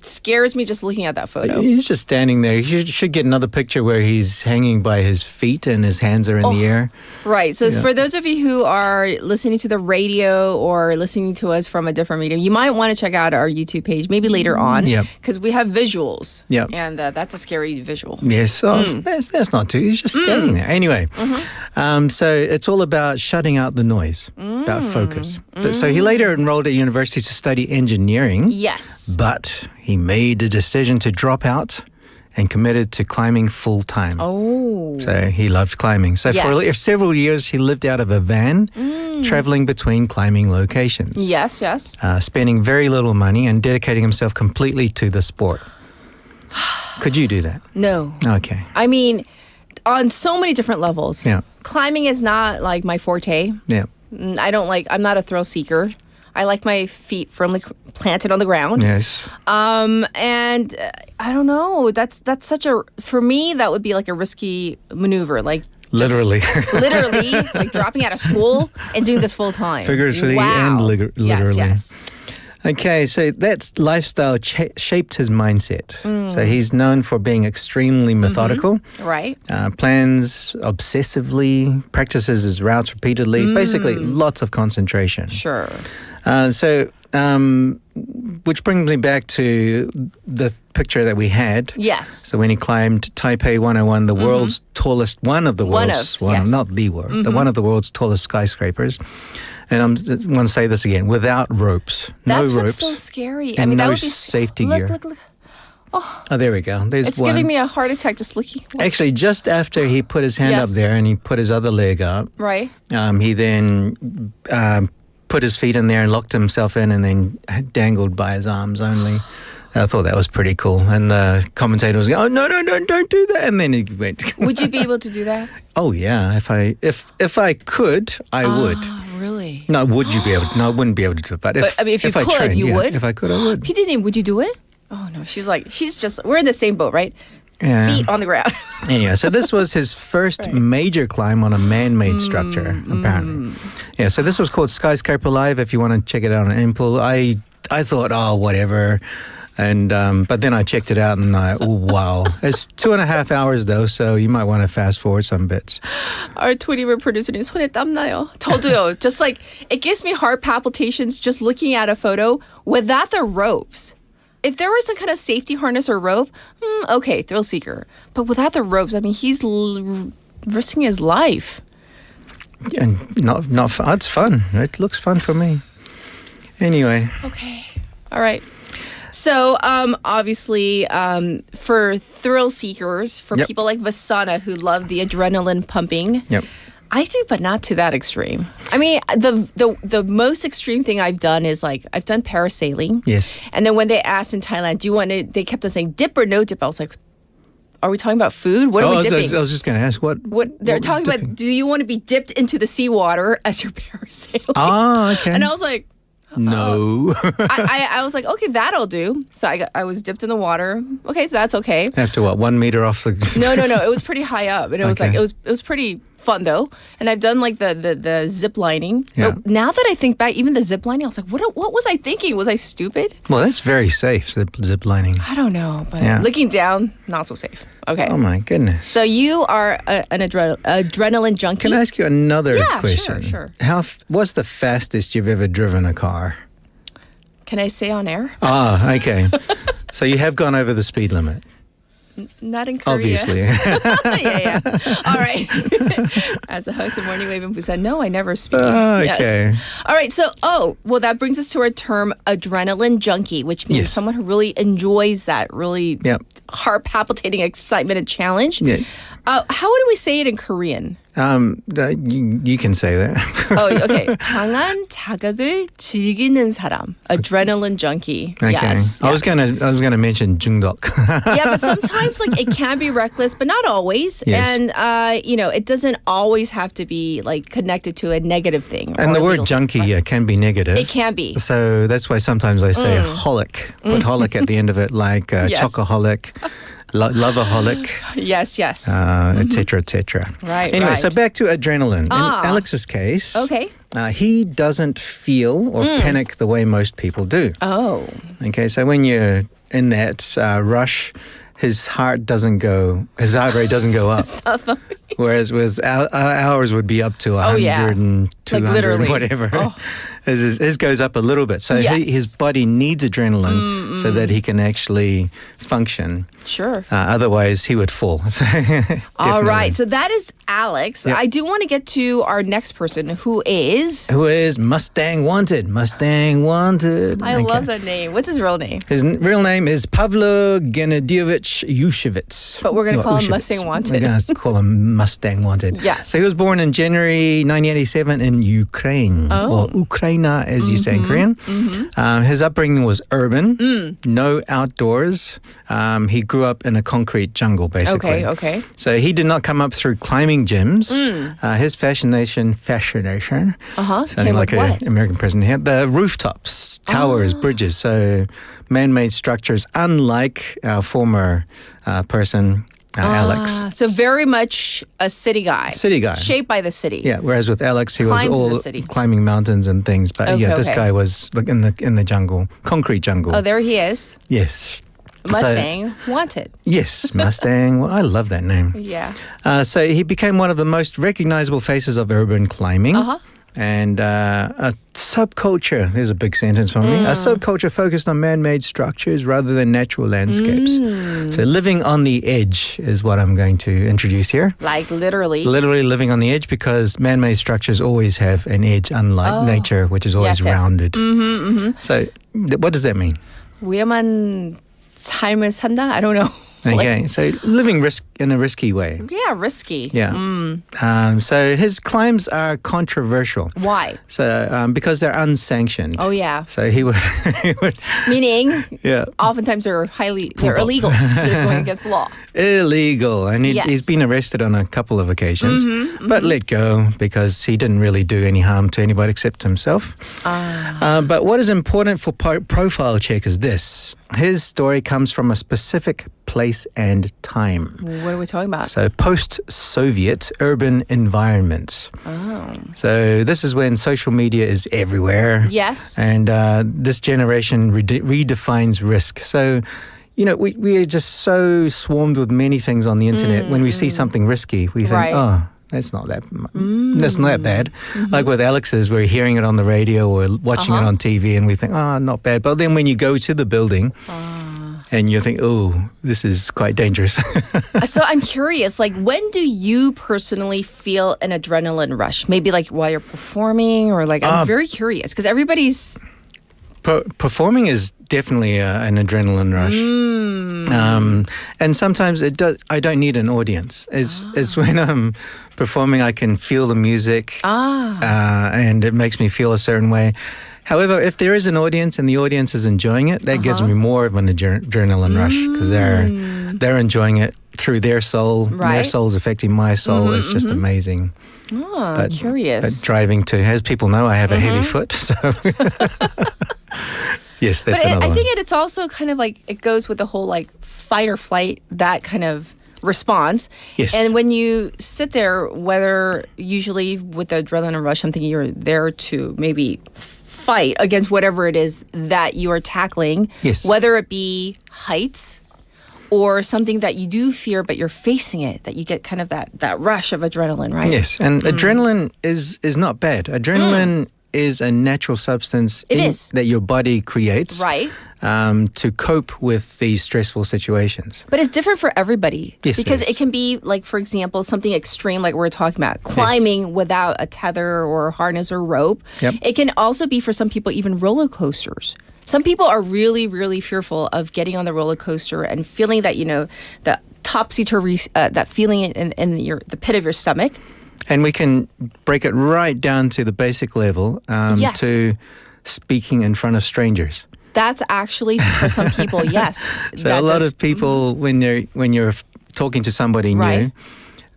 scares me just looking at that photo. He's just standing there. You should get another picture where he's hanging by his feet and his hands are in the air. Right. So for those of you who are listening to the radio or listening to us from a different medium, you might want to check out our YouTube page maybe later on. Yep. Because we have visuals. Yep. And that's a scary visual. Yes. Oh, that's not too. He's just standing there. Anyway, so it's all about shutting out the noise, about focus. But, so he later enrolled at university to study engineering. Yes. But he made a decision to drop out and committed to climbing full time. Oh. So he loved climbing. So for several years, he lived out of a van, traveling between climbing locations. Yes, yes. Spending very little money and dedicating himself completely to the sport. Could you do that? No. Okay. I mean, on so many different levels. Yeah. Climbing is not like my forte. Yeah. I'm not a thrill seeker. I like my feet firmly planted on the ground. Yes. And I don't know. That's for me, that would be like a risky maneuver. Like literally. Literally, like dropping out of school and doing this full time. Figuratively and literally. Yes. Okay, so that lifestyle shaped his mindset. So he's known for being extremely methodical. Right. Plans obsessively, practices his routes repeatedly. Basically, lots of concentration. Sure. Which brings me back to the picture that we had. Yes. So when he climbed Taipei 101, the world's tallest, one of the world's tallest skyscrapers. And I want to say this again, without ropes. That's no ropes. what's so scary. And that no would be safety gear. Look. Oh, there we go. There's it's one. giving me a heart attack just looking. Actually, just after he put his hand up there and he put his other leg up, right. He then put his feet in there and locked himself in and then dangled by his arms only. I thought that was pretty cool. And the commentator was going, "Oh no, don't do that!" And then he went. Would you be able to do that? Oh yeah, if I could, I would. Really? No, would you be able to? No, I wouldn't be able to. But if you I could, trained, you would. If I could, I would. PD님, would you do it? Oh no, she's just. We're in the same boat, right? Yeah. Feet on the ground. Anyway, so this was his first major climb on a man-made structure, apparently. Yeah, so this was called Skyscraper Live. If you want to check it out on Impul, I thought, oh, whatever. And but then I checked it out and wow. It's 2.5 hours though, so you might want to fast forward some bits. Our Twitter producer님 손에 땀 나요. 저도요. Just like it gives me heart palpitations just looking at a photo without the ropes. If there was some kind of safety harness or rope, okay, thrill seeker. But without the ropes, I mean, he's risking his life. And not fun. It's fun. It looks fun for me. Anyway. Okay. All right. So, obviously, for thrill seekers, for people like Vasana who love the adrenaline pumping, I do, but not to that extreme. I mean, the most extreme thing I've done is I've done parasailing. Yes. And then when they asked in Thailand, do you want to, they kept on saying dip or no dip. I was like, are we talking about food? What are we dipping? I was just going to ask what they're talking about. Do you want to be dipped into the seawater as you're parasailing? Oh, okay. And I was like, no. I was like, okay, that'll do. So I was dipped in the water. Okay, so that's okay. After what, 1 meter off the... No. It was pretty high up. And it was it was pretty fun though. And I've done the zip lining. Yeah. But now that I think back, even the zip lining, I was like, what was I thinking? Was I stupid? Well, that's very safe, zip lining. I don't know. But looking down, not so safe. Okay. Oh my goodness. So you are an adrenaline junkie. Can I ask you another question? Sure. What's the fastest you've ever driven a car? Can I say on air? Ah, okay. So you have gone over the speed limit. Not in Korea. Obviously. yeah. All right. As the host of Morning Wave in Busan, no, I never speak. Okay. Yes. All right. So, that brings us to our term adrenaline junkie, which means someone who really enjoys that really heart palpitating excitement and challenge. Yeah. How do we say it in Korean? You can say that. Okay. 강한 자극을 즐기는 사람, adrenaline junkie. Okay. Yes. I was gonna mention 중독. Yeah, but sometimes it can be reckless, but not always. Yes. And it doesn't always have to be connected to a negative thing. And the word junkie can be negative. It can be. So that's why sometimes I say holic. Put holic at the end of it, like chocoholic. Loveaholic. Yes. Et cetera. Right. Anyway, so back to adrenaline. In Alex's case, he doesn't feel or panic the way most people do. Oh. Okay, so when you're in that rush, his heart rate doesn't go up. Whereas with ours would be up to 100 and 200 and whatever. Oh. His goes up a little bit. So his body needs adrenaline so that he can actually function. Sure. Otherwise, he would fall. All right. So that is Alex. Yep. I do want to get to our next person who is Mustang Wanted. Mustang Wanted. I love that name. What's his real name? His real name is Pavlo Genadievich Yushevitz. But we're going to call him Mustang Wanted. We're going to call him Mustang Wanted. Yes. So he was born in January 1987 in Ukraine, or Ukraina as you say in Korean. His upbringing was urban, no outdoors. He grew up in a concrete jungle, basically. Okay. So he did not come up through climbing gyms. His fascination, sounding like an American president here, the rooftops, towers, bridges, so man-made structures, unlike our former person, Alex. So very much a city guy. Shaped by the city. Yeah, whereas with Alex, he Climbs was the city. climbing mountains and things. But this guy was like in the jungle, concrete jungle. Oh, there he is. Yes. Mustang Wanted. Yes, Mustang. Well, I love that name. Yeah. So he became one of the most recognizable faces of urban climbing. And a subculture, there's a big sentence for me, a subculture focused on man-made structures rather than natural landscapes. So living on the edge is what I'm going to introduce here. Like literally. Literally living on the edge, because man-made structures always have an edge, unlike nature, which is always rounded. So what does that mean? 위험한 삶을 산다? I don't know. Okay, so living in a risky way. Yeah, risky. Yeah. So his claims are controversial. Why? So because they're unsanctioned. Oh, yeah. So he would Meaning, yeah, oftentimes they're illegal. They're going against law. Illegal. And he's been arrested on a couple of occasions, but let go because he didn't really do any harm to anybody except himself. But what is important for profile check is this. His story comes from a specific place and time. What are we talking about? So post-Soviet urban environments. Oh. So this is when social media is everywhere. Yes. And this generation redefines risk. So, you know, we are just so swarmed with many things on the internet. When we see something risky, we think, that's not that bad. Like with Alex's, we're hearing it on the radio or watching it on TV and we think, not bad. But then when you go to the building and you think, this is quite dangerous. So I'm curious, like when do you personally feel an adrenaline rush? Maybe like while you're performing or like, I'm very curious because everybody's... Performing is definitely an adrenaline rush. And sometimes I don't need an audience. It's when I'm performing, I can feel the music and it makes me feel a certain way. However, if there is an audience and the audience is enjoying it, that gives me more of an adrenaline rush because they're enjoying it through their soul. Right. Their soul's affecting my soul. It's just amazing. Oh, curious. But driving to, as people know, I have a heavy foot. So yes, that's another one. I think it's also kind of like it goes with the whole like fight or flight, that kind of response. Yes. And when you sit there, whether usually with the adrenaline rush, I'm thinking you're there to maybe fight against whatever it is that you are tackling. Yes. Whether it be heights or something that you do fear, but you're facing it, that you get kind of that rush of adrenaline, right? Yes, and adrenaline is not bad. Adrenaline is a natural substance that your body creates to cope with these stressful situations. But it's different for everybody. Yes, because it is. it can be, like, for example, something extreme like we're talking about, climbing without a tether or harness or rope. Yep. It can also be, for some people, even roller coasters. Some people are really, really fearful of getting on the roller coaster and feeling that, you know, the topsy-turvy, that feeling in the pit of your stomach. And we can break it right down to the basic level to speaking in front of strangers. That's actually, for some people, yes. So a lot of people, when you're talking to somebody new,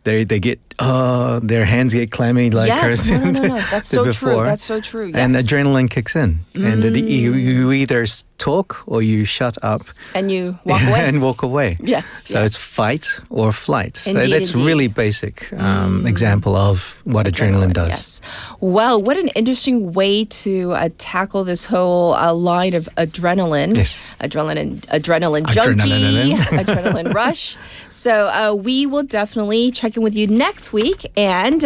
they get their hands get clammy like hers. No. That's so before. true. That's so true. Yes. And adrenaline kicks in. And you either talk or you shut up. And you walk away. And walk away. Yes. So it's fight or flight. Indeed, so that's indeed. really basic example of what adrenaline does. Yes. Well, what an interesting way to tackle this whole line of adrenaline. Yes. Adrenaline junkie, adrenaline rush. So we will definitely check in with you next week. And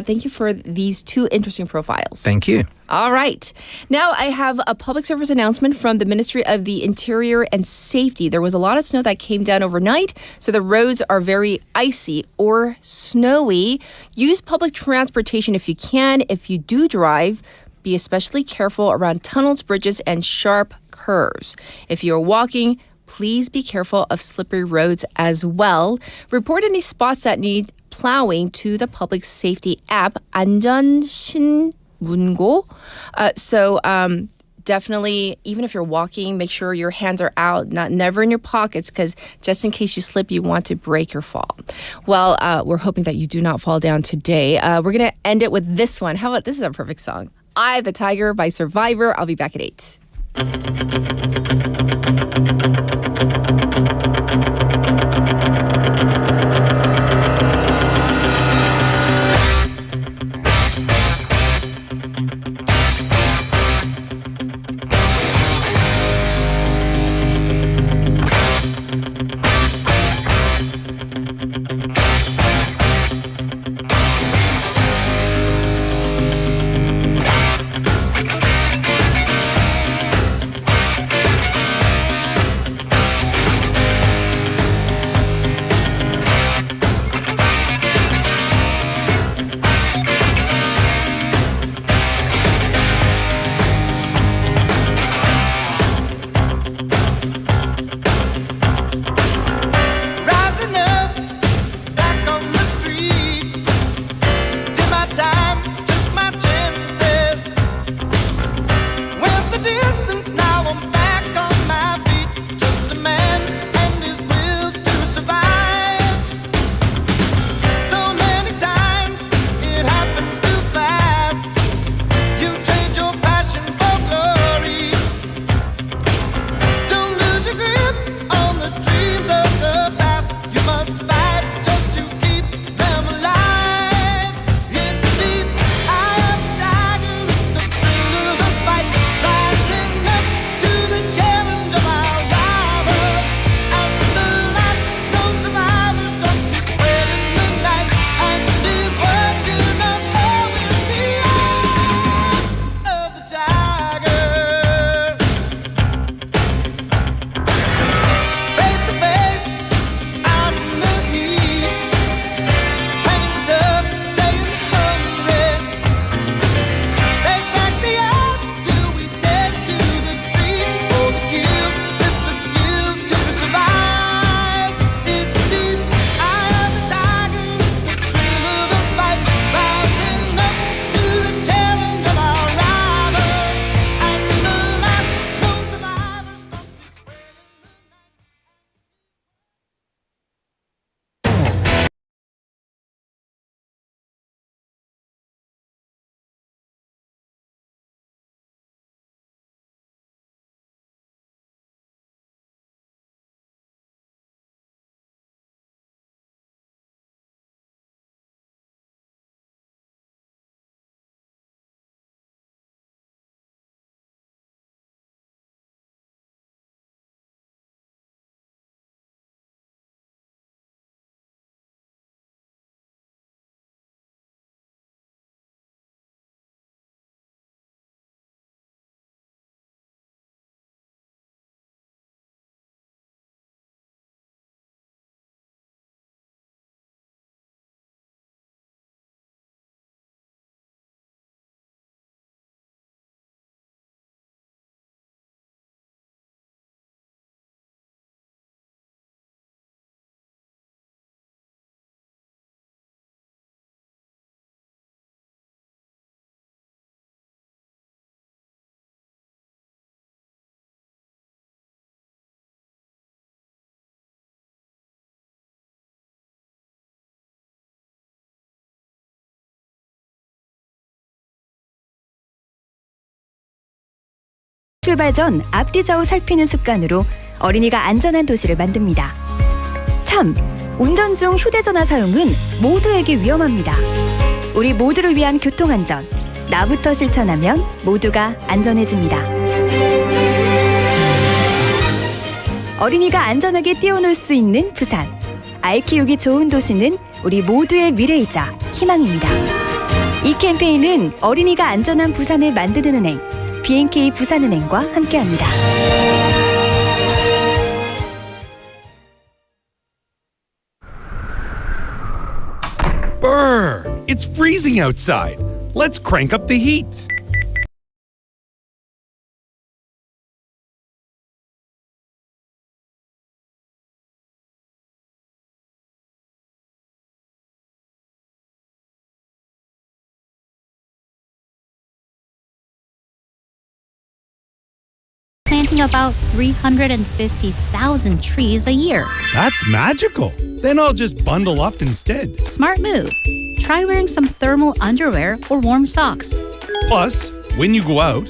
thank you for these two interesting profiles. Thank you. All right. Now I have a public service announcement from the Ministry of the Interior and Safety. There was a lot of snow that came down overnight, so the roads are very icy or snowy. Use public transportation if you can. If you do drive, be especially careful around tunnels, bridges, and sharp curves. If you're walking, please be careful of slippery roads as well. Report any spots that need plowing to the public safety app 안전신문고. Definitely, even if you're walking, make sure your hands are out, never in your pockets, because just in case you slip, you want to break your fall. Well, we're hoping that you do not fall down today. We're going to end it with this one. How about this is a perfect song. I, the Tiger by Survivor. I'll be back at 8. 출발 전 앞뒤 좌우 살피는 습관으로 어린이가 안전한 도시를 만듭니다. 참, 운전 중 휴대전화 사용은 모두에게 위험합니다. 우리 모두를 위한 교통안전, 나부터 실천하면 모두가 안전해집니다. 어린이가 안전하게 뛰어놀 수 있는 부산. 아이 키우기 좋은 도시는 우리 모두의 미래이자 희망입니다. 이 캠페인은 어린이가 안전한 부산을 만드는 은행, B&K 부산은행과 함께합니다. Brr! It's freezing outside. Let's crank up the heat. Planting about 350,000 trees a year. That's magical. Then I'll just bundle up instead. Smart move. Try wearing some thermal underwear or warm socks. Plus, when you go out,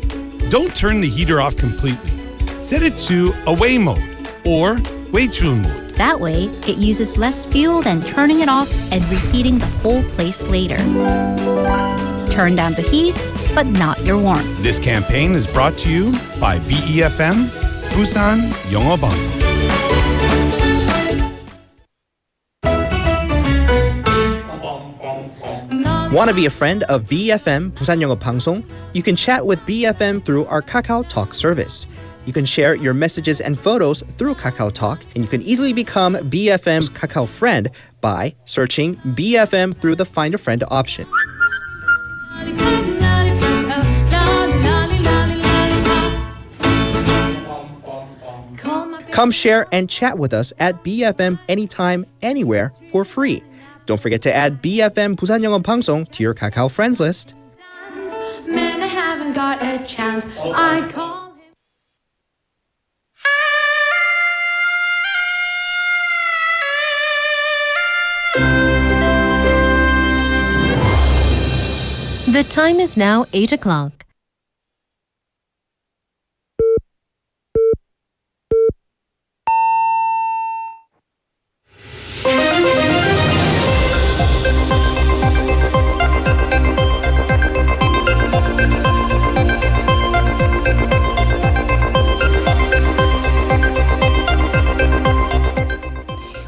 don't turn the heater off completely. Set it to away mode or 외출 mode. That way, it uses less fuel than turning it off and reheating the whole place later. Turn down the heat, but not your warmth. This campaign is brought to you by BEFM, Busan 영어 방송. Want to be a friend of BFM Busan 영어 방송? You can chat with BFM through our Kakao Talk service. You can share your messages and photos through Kakao Talk, and you can easily become BFM's Kakao friend by searching BFM through the Find a Friend option. Come share and chat with us at BFM anytime, anywhere for free. Don't forget to add BFM Busan 영어 방송 to your Kakao friends list. Man, I haven't got a chance. I call him. The time is now 8 o'clock.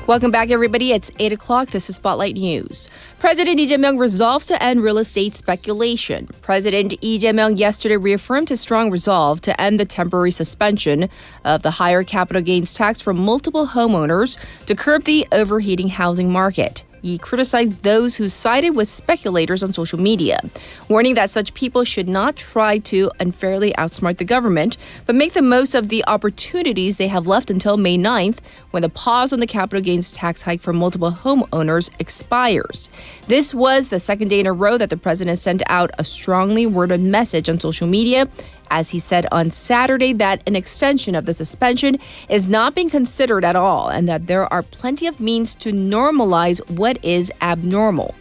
Welcome back, everybody. It's 8 o'clock. This is Spotlight News. President Lee Jae-myung resolves to end real estate speculation. President Lee Jae-myung yesterday reaffirmed his strong resolve to end the temporary suspension of the higher capital gains tax for multiple homeowners to curb the overheating housing market. He criticized those who sided with speculators on social media, warning that such people should not try to unfairly outsmart the government, but make the most of the opportunities they have left until May 9th, when the pause on the capital gains tax hike for multiple homeowners expires. This was the second day in a row that the president sent out a strongly worded message on social media, as he said on Saturday that an extension of the suspension is not being considered at all and that there are plenty of means to normalize what is abnormal.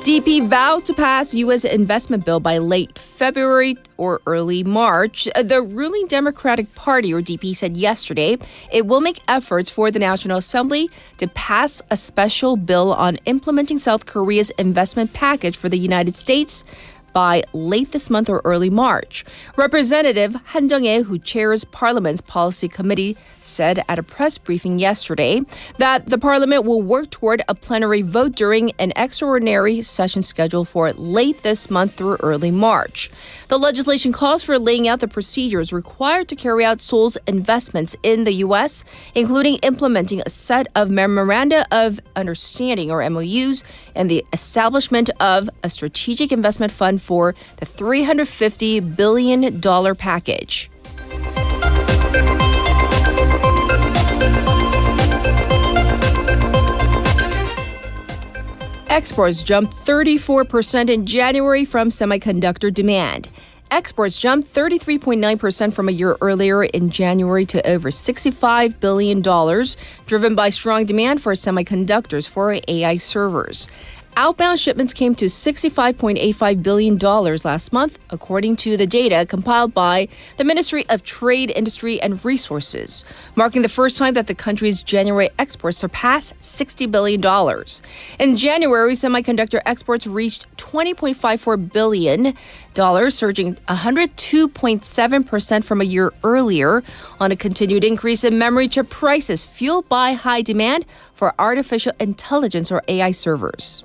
DP vows to pass U.S. investment bill by late February or early March. The ruling Democratic Party, or DP, said yesterday it will make efforts for the National Assembly to pass a special bill on implementing South Korea's investment package for the United States by late this month or early March. Representative Han Jung-hae, who chairs Parliament's Policy Committee, said at a press briefing yesterday that the Parliament will work toward a plenary vote during an extraordinary session scheduled for late this month through early March. The legislation calls for laying out the procedures required to carry out Seoul's investments in the U.S., including implementing a set of Memoranda of Understanding, or MOUs, and the establishment of a strategic investment fund for the $350 billion package. Exports jumped 34% in January from semiconductor demand. Exports jumped 33.9% from a year earlier in January to over $65 billion, driven by strong demand for semiconductors for AI servers. Outbound shipments came to $65.85 billion last month, according to the data compiled by the Ministry of Trade, Industry, and Resources, marking the first time that the country's January exports surpassed $60 billion. In January, semiconductor exports reached $20.54 billion, surging 102.7% from a year earlier on a continued increase in memory chip prices fueled by high demand for artificial intelligence or AI servers.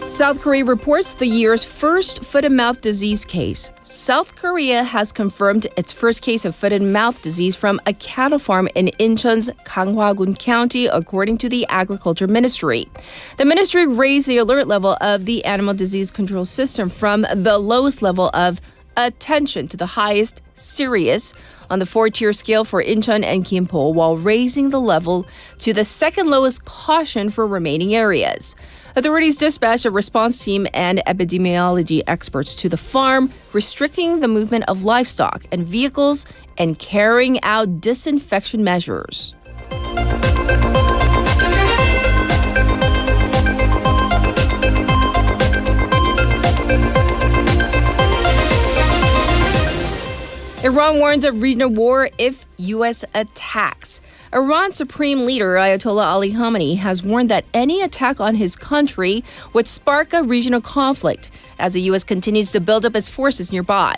South Korea reports the year's first foot-and-mouth disease case. South Korea has confirmed its first case of foot-and-mouth disease from a cattle farm in Incheon's Ganghwa-gun County, according to the Agriculture Ministry. The ministry raised the alert level of the animal disease control system from the lowest level of attention to the highest, serious, on the 4-tier scale for Incheon and Gimpo, while raising the level to the second lowest, caution, for remaining areas. Authorities dispatched a response team and epidemiology experts to the farm, restricting the movement of livestock and vehicles and carrying out disinfection measures. Iran warns of regional war if U.S. attacks. Iran's supreme leader, Ayatollah Ali Khamenei, has warned that any attack on his country would spark a regional conflict as the U.S. continues to build up its forces nearby.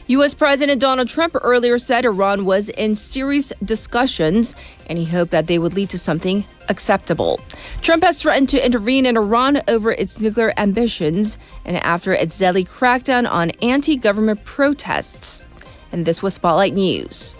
U.S. President Donald Trump earlier said Iran was in serious discussions, and he hoped that they would lead to something acceptable. Trump has threatened to intervene in Iran over its nuclear ambitions and after its deadly crackdown on anti-government protests. And this was Spotlight News.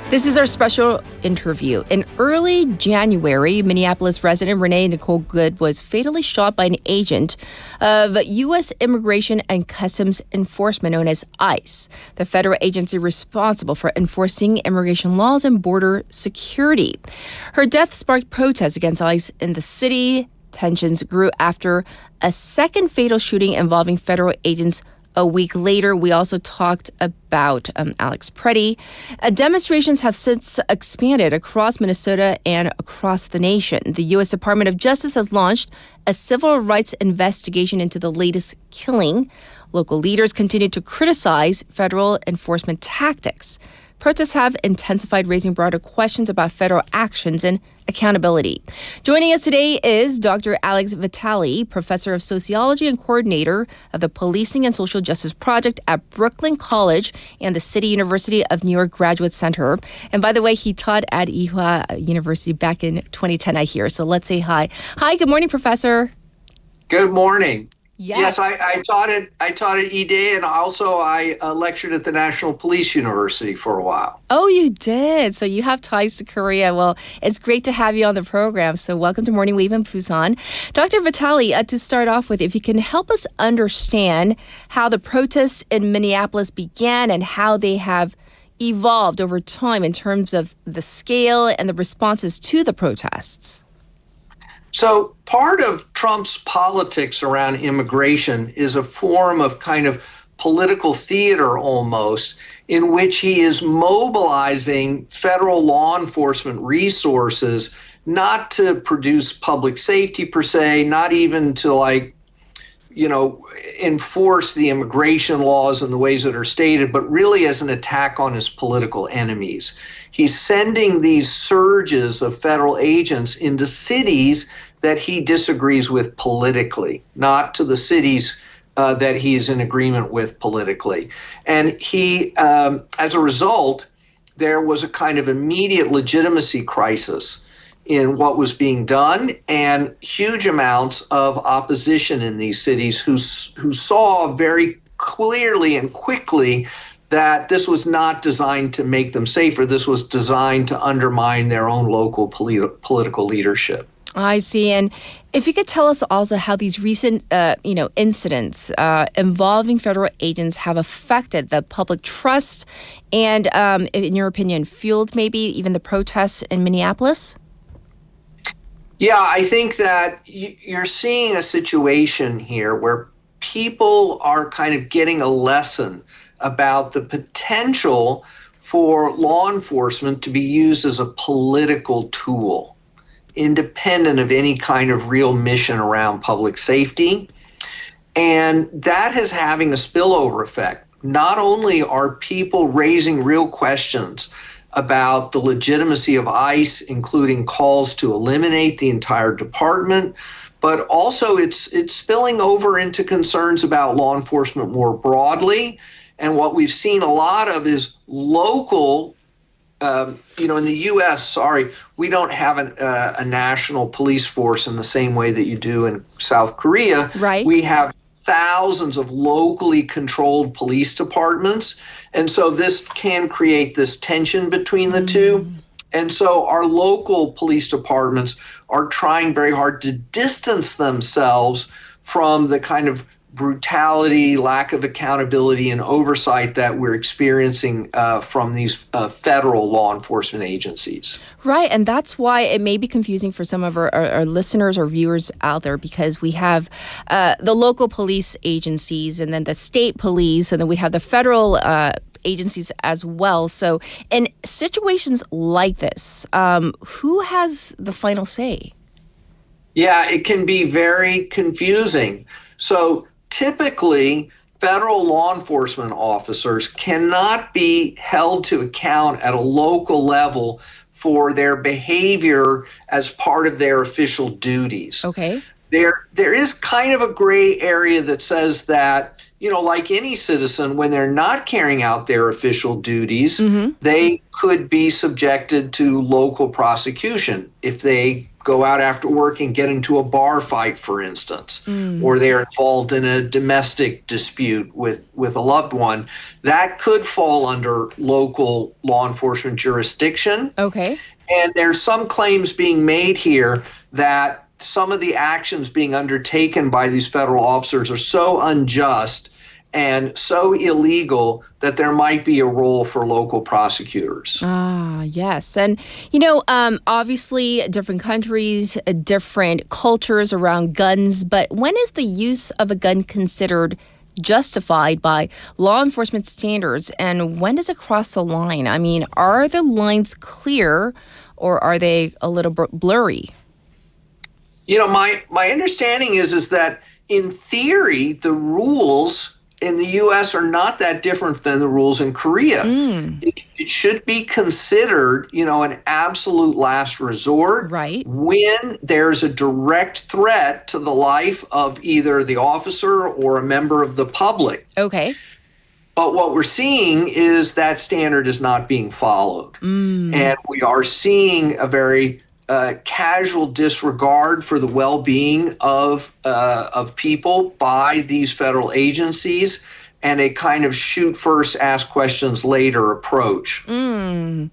This is our special interview. In early January, Minneapolis resident Renee Nicole Good was fatally shot by an agent of U.S. Immigration and Customs Enforcement known as ICE, the federal agency responsible for enforcing immigration laws and border security. Her death sparked protests against ICE in the city. Tensions grew after a second fatal shooting involving federal agents a week later. We also talked about Alex Preddy. Demonstrations have since expanded across Minnesota and across the nation. The U.S. Department of Justice has launched a civil rights investigation into the latest killing. Local leaders continue to criticize federal enforcement tactics. Protests have intensified, raising broader questions about federal actions and accountability. Joining us today is Dr. Alex Vitale, professor of sociology and coordinator of the Policing and Social Justice Project at Brooklyn College and the City University of New York Graduate Center. And by the way, he taught at Ewha University back in 2010, I hear. So let's say hi. Hi, good morning, Professor. Good morning. Yes, I taught at E-Day, and also I lectured at the National Police University for a while. Oh, you did. So you have ties to Korea. Well, it's great to have you on the program. So welcome to Morning Wave in Busan. Dr. Vitale, to start off with, if you can help us understand how the protests in Minneapolis began and how they have evolved over time in terms of the scale and the responses to the protests. So part of Trump's politics around immigration is a form of kind of political theater almost, in which he is mobilizing federal law enforcement resources not to produce public safety per se, not even to enforce the immigration laws in the ways that are stated, but really as an attack on his political enemies. He's sending these surges of federal agents into cities that he disagrees with politically, not to the cities that he is in agreement with politically. And he, as a result, there was a kind of immediate legitimacy crisis in what was being done, and huge amounts of opposition in these cities who saw very clearly and quickly that this was not designed to make them safer. This was designed to undermine their own local political leadership. I see. And if you could tell us also how these recent, incidents involving federal agents have affected the public trust and, in your opinion, fueled maybe even the protests in Minneapolis? Yeah, I think that you're seeing a situation here where people are kind of getting a lesson about the potential for law enforcement to be used as a political tool, independent of any kind of real mission around public safety. And that is having a spillover effect. Not only are people raising real questions about the legitimacy of ICE, including calls to eliminate the entire department, but also it's spilling over into concerns about law enforcement more broadly. And what we've seen a lot of is local, in the U.S., we don't have a national police force in the same way that you do in South Korea. Right. We have thousands of locally controlled police departments. And so this can create this tension between the two. And so our local police departments are trying very hard to distance themselves from the kind of brutality, lack of accountability, and oversight that we're experiencing from these federal law enforcement agencies. Right, and that's why it may be confusing for some of our listeners or viewers out there, because we have the local police agencies and then the state police, and then we have the federal agencies as well. So in situations like this, who has the final say? Yeah, it can be very confusing. So typically, federal law enforcement officers cannot be held to account at a local level for their behavior as part of their official duties. Okay. There is kind of a gray area that says that, like any citizen, when they're not carrying out their official duties, they could be subjected to local prosecution if they go out after work and get into a bar fight, for instance, or they're involved in a domestic dispute with a loved one. That could fall under local law enforcement jurisdiction. Okay. And there's some claims being made here that some of the actions being undertaken by these federal officers are so unjust and so illegal that there might be a role for local prosecutors. Ah, yes. And, obviously different countries, different cultures around guns, but when is the use of a gun considered justified by law enforcement standards, and when does it cross the line? I mean, are the lines clear or are they a little blurry? My understanding is that in theory, the rules in the U.S. are not that different than the rules in Korea. It should be considered, an absolute last resort. Right. When there's a direct threat to the life of either the officer or a member of the public. Okay. But what we're seeing is that standard is not being followed. And we are seeing a very casual disregard for the well-being of people by these federal agencies, and a kind of shoot first, ask questions later approach. And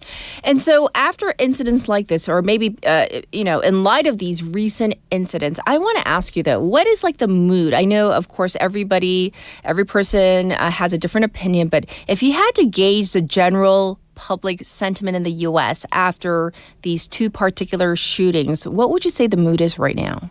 so after incidents like this, or maybe, in light of these recent incidents, I want to ask you, though, what is like the mood? I know, of course, every person has a different opinion, but if you had to gauge the general public sentiment in the U.S. after these two particular shootings, what would you say the mood is right now?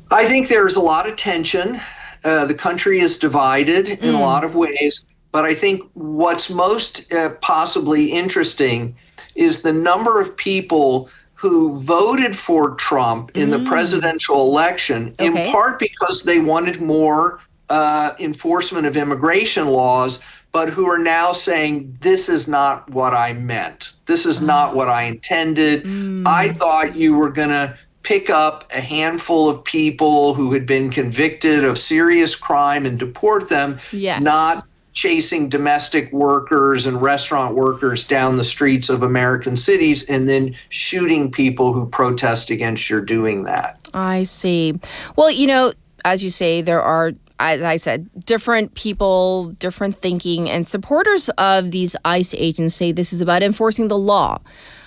I think there's a lot of tension. The country is divided in a lot of ways, but I think what's most possibly interesting is the number of people who voted for Trump in the presidential election, in part because they wanted more enforcement of immigration laws, but who are now saying, this is not what I meant. This is not what I intended. I thought you were going to pick up a handful of people who had been convicted of serious crime and deport them, not chasing domestic workers and restaurant workers down the streets of American cities and then shooting people who protest against your doing that. I see. Well, as you say, there are as I said, different people, different thinking, and supporters of these ICE agents say this is about enforcing the law.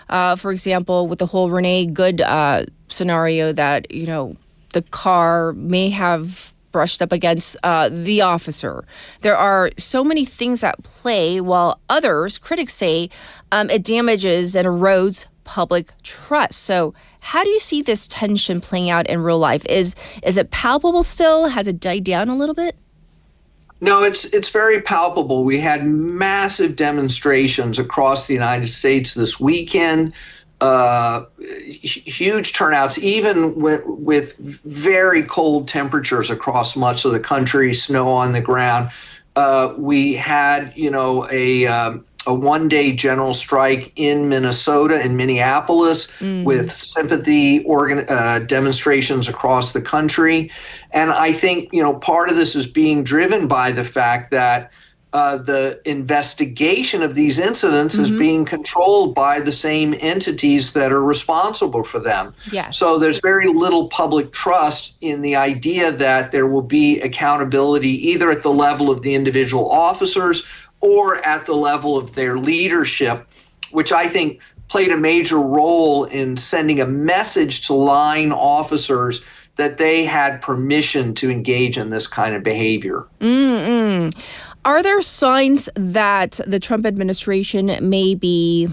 For example, with the whole Renee Good scenario that, the car may have brushed up against the officer. There are so many things at play, while others, critics say, it damages and erodes public trust. So how do you see this tension playing out in real life? Is it palpable still? Has it died down a little bit? No, it's very palpable. We had massive demonstrations across the United States this weekend. Huge turnouts, even with very cold temperatures across much of the country, snow on the ground. We had, a one-day general strike in Minnesota, in Minneapolis, with sympathy demonstrations across the country. And I think, part of this is being driven by the fact that the investigation of these incidents is being controlled by the same entities that are responsible for them. Yes. So there's very little public trust in the idea that there will be accountability either at the level of the individual officers or at the level of their leadership, which I think played a major role in sending a message to line officers that they had permission to engage in this kind of behavior. Are there signs that the Trump administration may be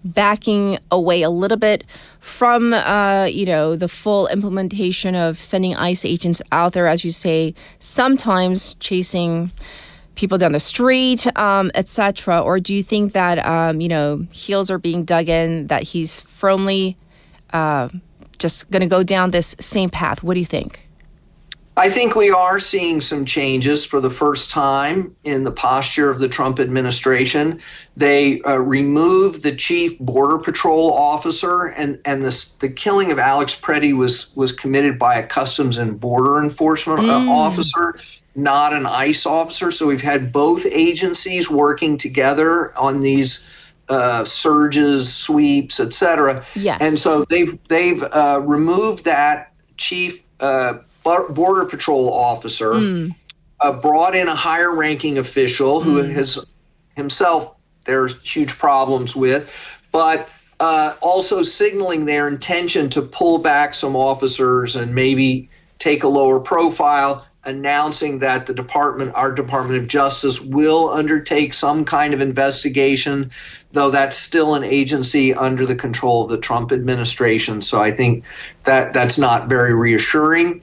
backing away a little bit from, the full implementation of sending ICE agents out there, as you say, sometimes chasing people down the street, etc.? Or do you think that, heels are being dug in, that he's firmly just going to go down this same path? What do you think? I think we are seeing some changes for the first time in the posture of the Trump administration. They removed the chief border patrol officer, and the killing of Alex Preddy was committed by a Customs and Border Enforcement officer, not an ICE officer. So we've had both agencies working together on these surges, sweeps, etc. Yes. And so they've removed that chief Border Patrol officer, brought in a higher ranking official who has himself there's huge problems with, but also signaling their intention to pull back some officers and maybe take a lower profile, announcing that our Department of Justice will undertake some kind of investigation, though that's still an agency under the control of the Trump administration. So I think that's not very reassuring.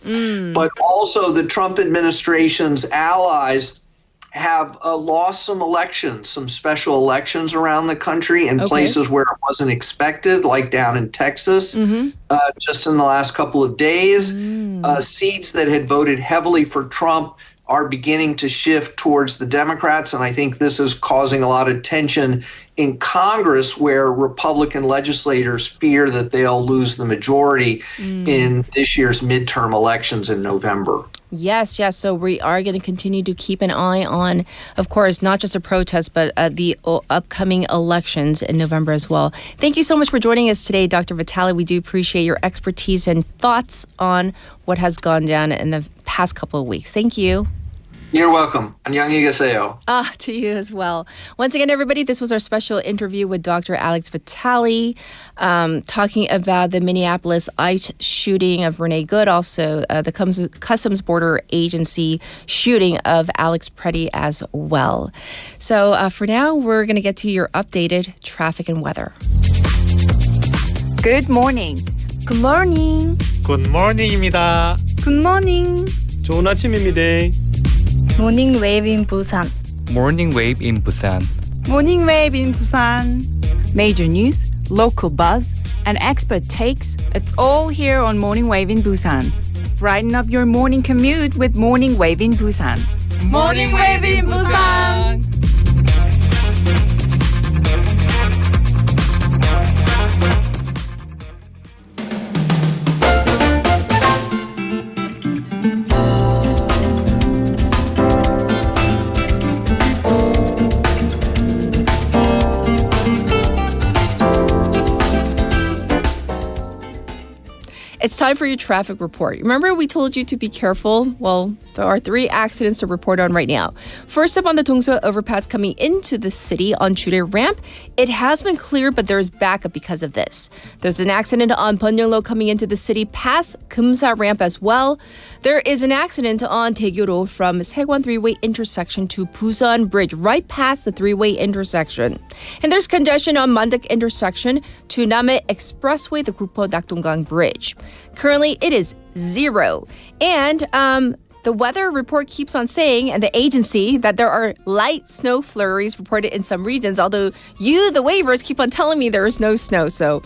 But also the Trump administration's allies have lost some elections, some special elections around the country in places where it wasn't expected, like down in Texas, just in the last couple of days. Seats that had voted heavily for Trump are beginning to shift towards the Democrats, and I think this is causing a lot of tension in Congress, where Republican legislators fear that they'll lose the majority in this year's midterm elections in November. Yes. So we are going to continue to keep an eye on, of course, not just a protest, but the upcoming elections in November as well. Thank you so much for joining us today, Dr. Vitale. We do appreciate your expertise and thoughts on what has gone down in the past couple of weeks. Thank you. You're welcome. 안녕히 계세요. To you as well. Once again, everybody, this was our special interview with Dr. Alex Vitale, talking about the Minneapolis ICE shooting of Renee Good, also the Customs Border Agency shooting of Alex Preddy as well. So for now, we're going to get to your updated traffic and weather. Good morning. Good morning. Good morning입니다. Good morning. 좋은 아침입니다. Morning wave in Busan. Morning wave in Busan. Morning wave in Busan. Major news, local buzz, and expert takes. It's all here on Morning Wave in Busan. Brighten up your morning commute with Morning Wave in Busan. Morning wave in Busan. It's time for your traffic report. Remember we told you to be careful? Well, There are 3 accidents to report on right now. First up on the Dongso overpass coming into the city on Jure ramp. It has been cleared, but there's backup because of this. There's an accident on Bunyeonglo coming into the city past Kumsa ramp as well. There is an accident on Daegyo from Saegwon 3-way intersection to Busan Bridge, right past the 3-way intersection. And there's congestion on Mandak intersection to Name Expressway, the Gukpo Nakdonggang Bridge. Currently, it is 0. And the weather report keeps on saying, and the agency, that there are light snow flurries reported in some regions, although the waivers, keep on telling me there is no snow. So,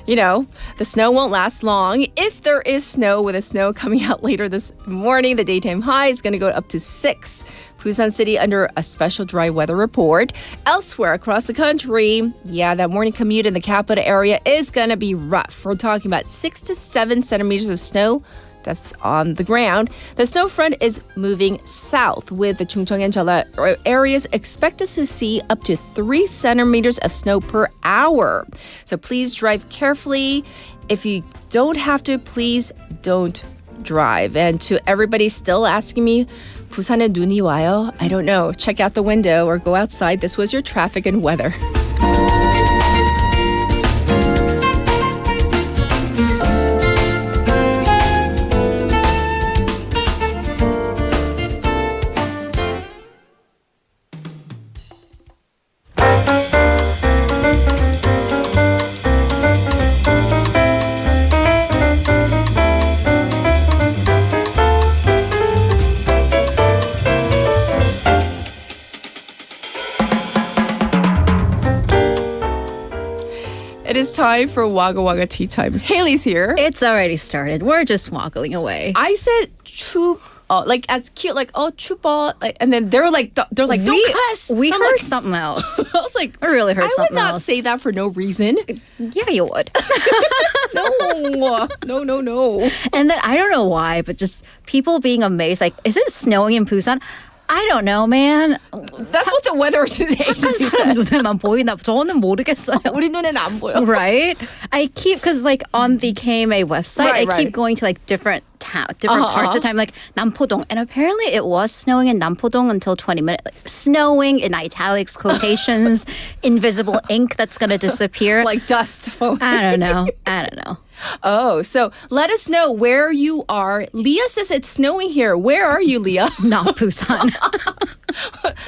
the snow won't last long. If there is snow, with the snow coming out later this morning, the daytime high is going to go up to 6. Busan City under a special dry weather report. Elsewhere across the country, that morning commute in the capital area is going to be rough. We're talking about 6 to 7 centimeters of snow. That's on the ground. The snow front is moving south, with the Chungcheong and Jeolla areas expected to see up to 3 centimeters of snow per hour. So please drive carefully. If you don't have to, please don't drive. And to everybody still asking me, 부산에 눈이 와요? I don't know. Check out the window or go outside. This was your traffic and weather. It is time for Wagga Wagga Tea Time. Haley's here. It's already started. We're just waggling away. I said chup, like as cute, like chupa, and then they're like, don't cuss. We I'm heard like, something else. I was like, I really heard something else. I would not say that for no reason. Yeah, you would. No. And then I don't know why, but just people being amazed, like, is it snowing in Busan? I don't know, man. That's what the weather agency says. 눈에만 보이나? 저는 모르겠어요. 우리 눈에는 안 보여. Right? I keep, because like on the KMA website, I keep going to like different parts of time, like Nampodong. And apparently it was snowing in Nampodong until 20 minutes. Like, snowing in italics, quotations, invisible ink that's going to disappear. Like dust. I don't know. Oh, so let us know where you are. Leah says it's snowing here. Where are you, Leah? Not Busan.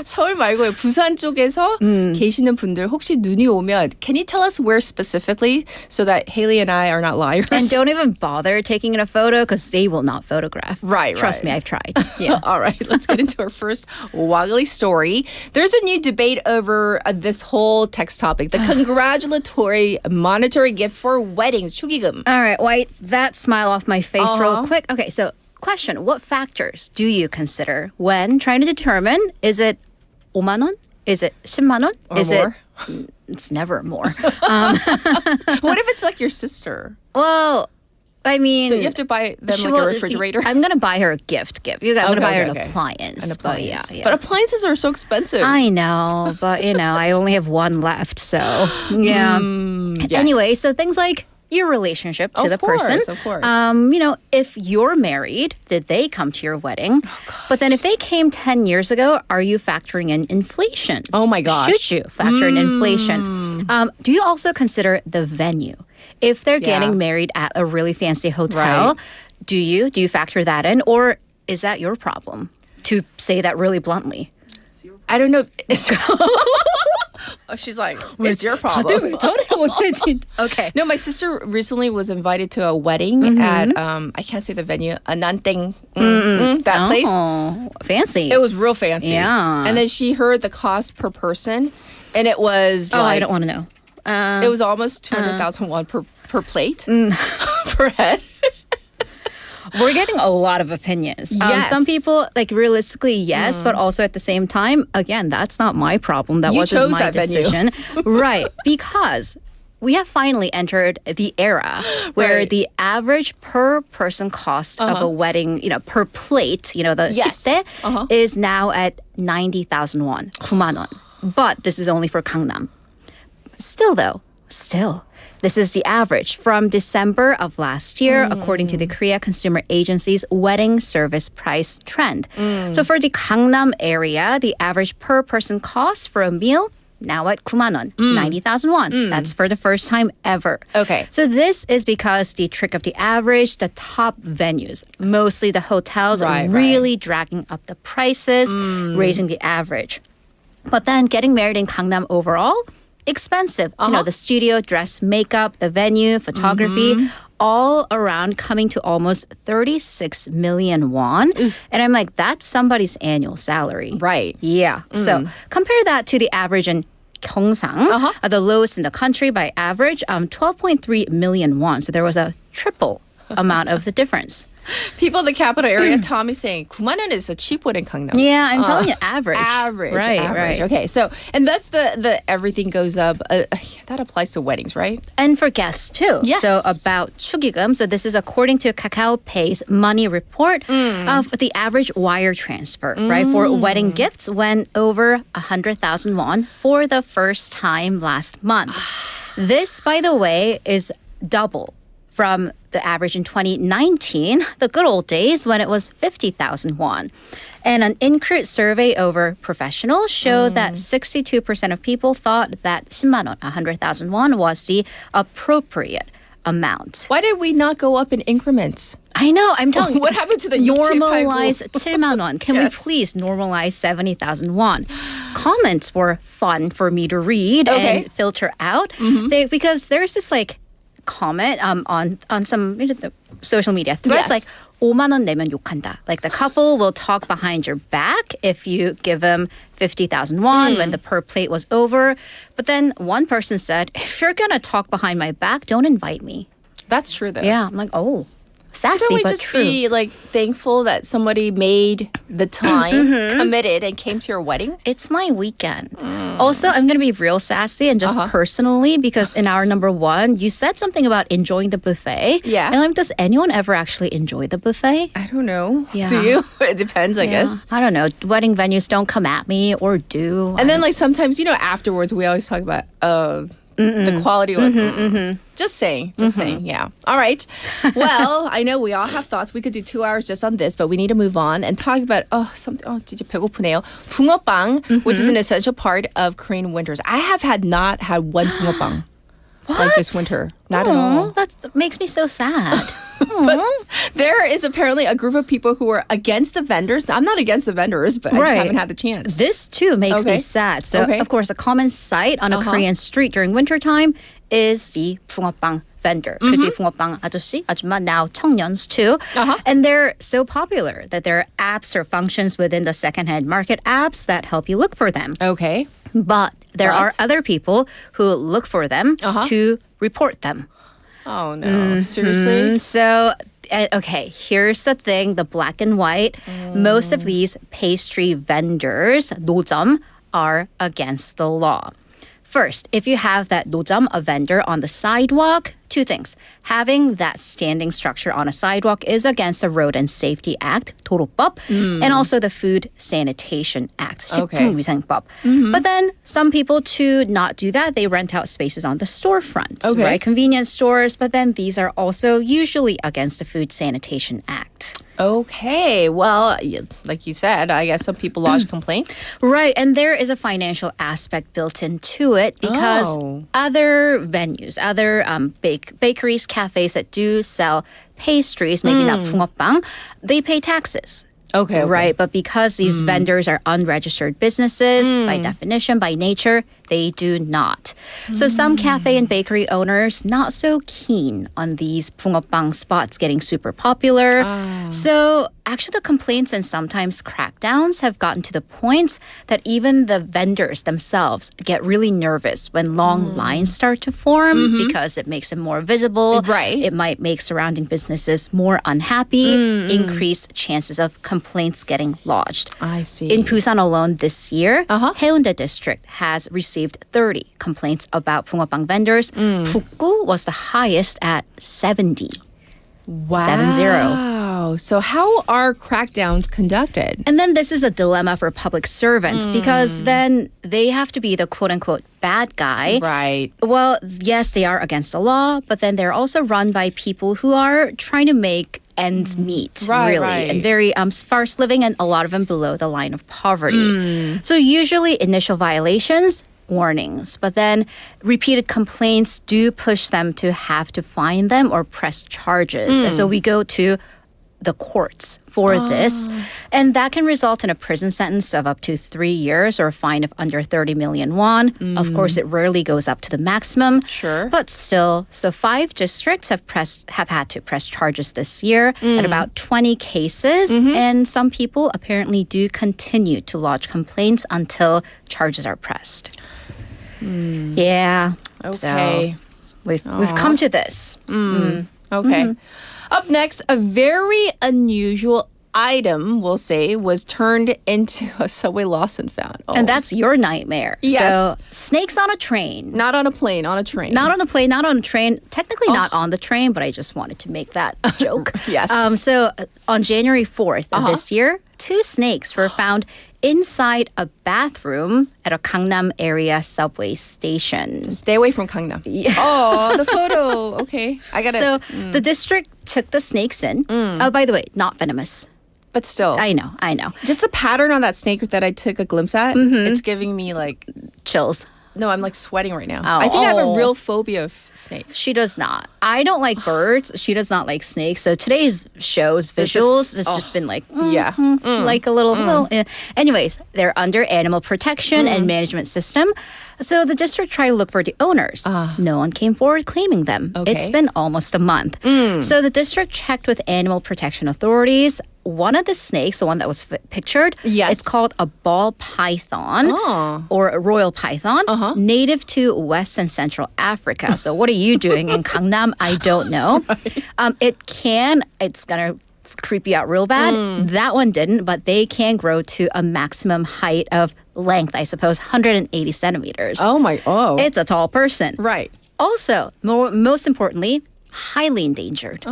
서울 말고요. 부산 쪽에서 계시는 분들 혹시 눈이 오면 can you tell us where specifically so that Haley and I are not liars? And don't even bother taking a photo because they will not photograph. Right. Trust me, I've tried. Yeah. All right, let's get into our first woggly story. There's a new debate over this whole text topic, the congratulatory monetary gift for weddings, 축의금. All right, wipe that smile off my face real quick. Okay, so question, what factors do you consider when trying to determine, is it 5만 원? Is it 10만 원? Or is more? It's never more. What if it's like your sister? Well, I mean... Do you have to buy them like a refrigerator? I'm going to buy her a gift. I'm going to buy her an appliance. appliance. Yeah. But appliances are so expensive. I know, but I only have one left, so yeah. Yes. Anyway, so things like your relationship to the person. Of course. If you're married, did they come to your wedding? But then if they came 10 years ago, are you factoring in inflation? Oh my gosh. Should you factor in inflation? Do you also consider the venue? If they're getting married at a really fancy hotel, do you factor that in? Or is that your problem? To say that really bluntly. I don't know. She's like, it's your problem. Okay. No, my sister recently was invited to a wedding at, I can't say the venue, Nanteng, that place. Fancy. It was real fancy. Yeah. And then she heard the cost per person, and it was I don't want to know. It was almost 200,000 won per plate, per head. We're getting a lot of opinions. Yes. Some people, like, realistically, yes, but also at the same time, again, that's not my problem. That wasn't my decision. Right. Because we have finally entered the era where the average per person cost of a wedding, per plate, the 식대, is now at 90,000 won, 9만 won. But this is only for Gangnam. Still, This is the average from December of last year, according to the Korea Consumer Agency's wedding service price trend. So for the Gangnam area, the average per person cost for a meal now at 9만 원, 90,000 won. That's for the first time ever. Okay. So this is because the trick of the average, the top venues, mostly the hotels, are really dragging up the prices, raising the average. But then getting married in Gangnam overall, expensive. You know, the studio, dress, makeup, the venue, photography, all around coming to almost 36 million won. And I'm like, that's somebody's annual salary. Right. Yeah. So compare that to the average in Gyeongsang, the lowest in the country by average, 12.3 million won. So there was a triple amount of the difference. People in the capital area, Tom is saying 9만 원 is a cheap one in Gangnam. Yeah, I'm telling you, average. Average. Right. Okay, so, and that's the everything goes up. That applies to weddings, right? And for guests too. Yes. So about 축의금. So this is according to Kakao Pay's money report of the average wire transfer, right? For wedding gifts went over 100,000 won for the first time last month. This, by the way, is double from the average in 2019, the good old days when it was 50,000 won. And an Incrit survey over professionals showed that 62% of people thought that 10만 원, 100,000 won, was the appropriate amount. Why did we not go up in increments? I know. I'm telling you. What happened to the normalize 7만 원? Can we please normalize 70,000 won? Comments were fun for me to read and filter out because there's this like comment on some social media threads like 5만 원 내면 욕한다. Like the couple will talk behind your back if you give them 50,000 won when the per plate was over. But then one person said, if you're going to talk behind my back, don't invite me. That's true though. Yeah, I'm like, oh. Sassy, Shouldn't we but just true. be like thankful that somebody made the time, committed, and came to your wedding? It's my weekend. Also, I'm going to be real sassy and just personally because in our number one, you said something about enjoying the buffet. Yeah. And I'm like, does anyone ever actually enjoy the buffet? I don't know. Yeah. Do you? It depends, I guess. I don't know. Wedding venues don't come at me or do. And then like sometimes, afterwards we always talk about the quality of Just saying, yeah. All right. Well, I know we all have thoughts. We could do 2 hours just on this, but we need to move on and talk about 진짜 배고프네요. 붕어빵, which is an essential part of Korean winters. I have not had one 붕어빵 like this winter. Not at all. That makes me so sad. But there is apparently a group of people who are against the vendors. I'm not against the vendors, but I just haven't had the chance. This too makes me sad. So, of course, a common sight on a Korean street during wintertime is the 붕어빵 vendor. Could be 붕어빵 아저씨, 아줌마, now 청년s too. And they're so popular that there are apps or functions within the secondhand market apps that help you look for them. Okay. But there are other people who look for them to report them. Oh, no. Seriously? So, okay, here's the thing, the black and white. Most of these pastry vendors, 노점, are against the law. First, if you have that 노점, a vendor on the sidewalk, 2 things. Having that standing structure on a sidewalk is against the Road and Safety Act, 도로법, and also the Food Sanitation Act, 식품위생법. But then some people, to not do that, they rent out spaces on the storefronts, right? Convenience stores, but then these are also usually against the Food Sanitation Act. Okay. Well, like you said, I guess some people lodge complaints. Right. And there is a financial aspect built into it because other venues, other bakeries, cafes that do sell pastries, maybe not 붕어빵, they pay taxes. Okay. Right. But because these vendors are unregistered businesses, by definition, by nature, they do not. So some cafe and bakery owners not so keen on these 붕어빵 spots getting super popular. So actually the complaints and sometimes crackdowns have gotten to the point that even the vendors themselves get really nervous when long lines start to form because it makes them more visible. Right. It might make surrounding businesses more unhappy, increased chances of complaints getting lodged. I see. In Busan alone this year, Haeundae district has received 30 complaints about 붕어빵 vendors. 북구 was the highest at 70. Wow. 70. Wow. So how are crackdowns conducted? And then this is a dilemma for public servants because then they have to be the quote-unquote bad guy. Right. Well, yes, they are against the law, but then they're also run by people who are trying to make ends meet, really, and very sparse living, and a lot of them below the line of poverty. So usually initial violations, warnings, but then repeated complaints do push them to have to fine them or press charges. And so we go to the courts for this, and that can result in a prison sentence of up to 3 years or a fine of under 30 million won. Of course, it rarely goes up to the maximum. Sure. But still, so 5 districts have had to press charges this year at about 20 cases, and some people apparently do continue to lodge complaints until charges are pressed. Yeah. Okay. So we've come to this. Okay. Up next, a very unusual item, we'll say, was turned into a subway lost and found. And that's your nightmare. Yes. So snakes on a train. Not on a plane, on a train. Not on a plane, not on a train. Technically not on the train, but I just wanted to make that joke. Yes. So on January 4th of this year, 2 snakes were found inside a bathroom at a Gangnam area subway station. Just stay away from Gangnam. Oh, the photo. Okay. I got it. So the district took the snakes in. Oh, by the way, not venomous. But still. I know. Just the pattern on that snake that I took a glimpse at, it's giving me like chills. No, I'm like sweating right now. I think I have a real phobia of snakes. She does not. I don't like birds. She does not like snakes. So today's show's visuals has just been like, like a little. Anyways, they're under animal protection and management system. So the district tried to look for the owners. No one came forward claiming them. Okay. It's been almost a month. So the district checked with animal protection authorities. One of the snakes, the one that was pictured, it's called a ball python or a royal python, native to West and Central Africa. So what are you doing in Gangnam? I don't know. It's going to creep you out real bad. That one didn't, but they can grow to a maximum height of length, I suppose, 180 centimeters. It's a tall person. Right. Also, most importantly, highly endangered.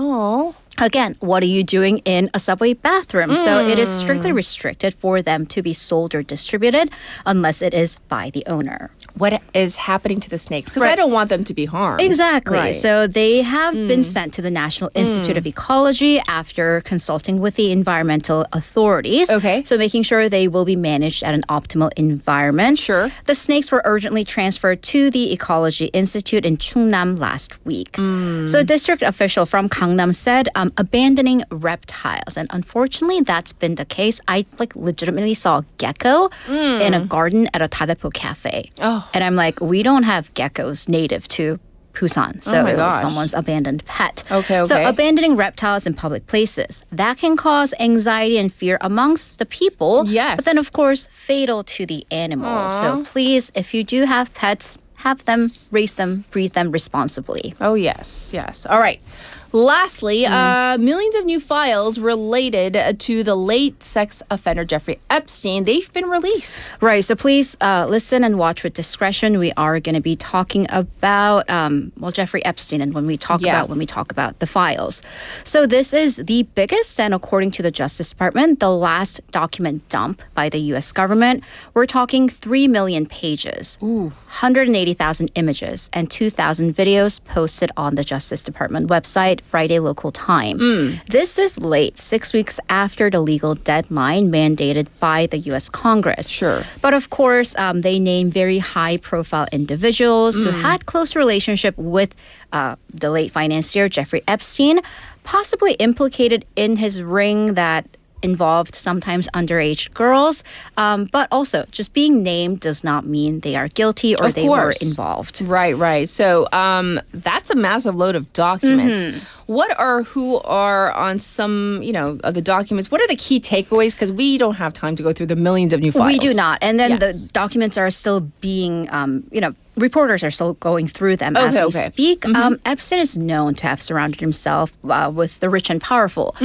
Again, what are you doing in a subway bathroom? So it is strictly restricted for them to be sold or distributed unless it is by the owner. What is happening to the snakes? Because I don't want them to be harmed. Exactly. Right. So they have been sent to the National Institute of Ecology after consulting with the environmental authorities. Okay. So making sure they will be managed at an optimal environment. Sure. The snakes were urgently transferred to the Ecology Institute in Chungnam last week. So a district official from Gangnam said abandoning reptiles. And unfortunately, that's been the case. I legitimately saw a gecko in a garden at a Dadepo cafe. And I'm like, we don't have geckos native to Busan. So it was someone's abandoned pet. Okay. So abandoning reptiles in public places, that can cause anxiety and fear amongst the people. Yes. But then, of course, fatal to the animals. So please, if you do have pets, have them, raise them, breed them responsibly. Oh, yes. All right. Lastly, millions of new files related to the late sex offender Jeffrey Epstein, they've been released. Right. So please listen and watch with discretion. We are going to be talking about Jeffrey Epstein, and when we talk about the files. So this is the biggest, and according to the Justice Department, the last document dump by the U.S. government. We're talking 3 million pages, 180,000 images, and 2,000 videos posted on the Justice Department website Friday local time. This is late, 6 weeks after the legal deadline mandated by the U.S. Congress. Sure. But of course, they name very high-profile individuals who had close relationship with the late financier Jeffrey Epstein, possibly implicated in his ring that involved sometimes underage girls, but also just being named does not mean they are guilty or they were involved. Right. So that's a massive load of documents. Who are on some, of the documents? What are the key takeaways? Because we don't have time to go through the millions of new files. We do not. And then the documents are still being, reporters are still going through them as we speak. Epstein is known to have surrounded himself with the rich and powerful.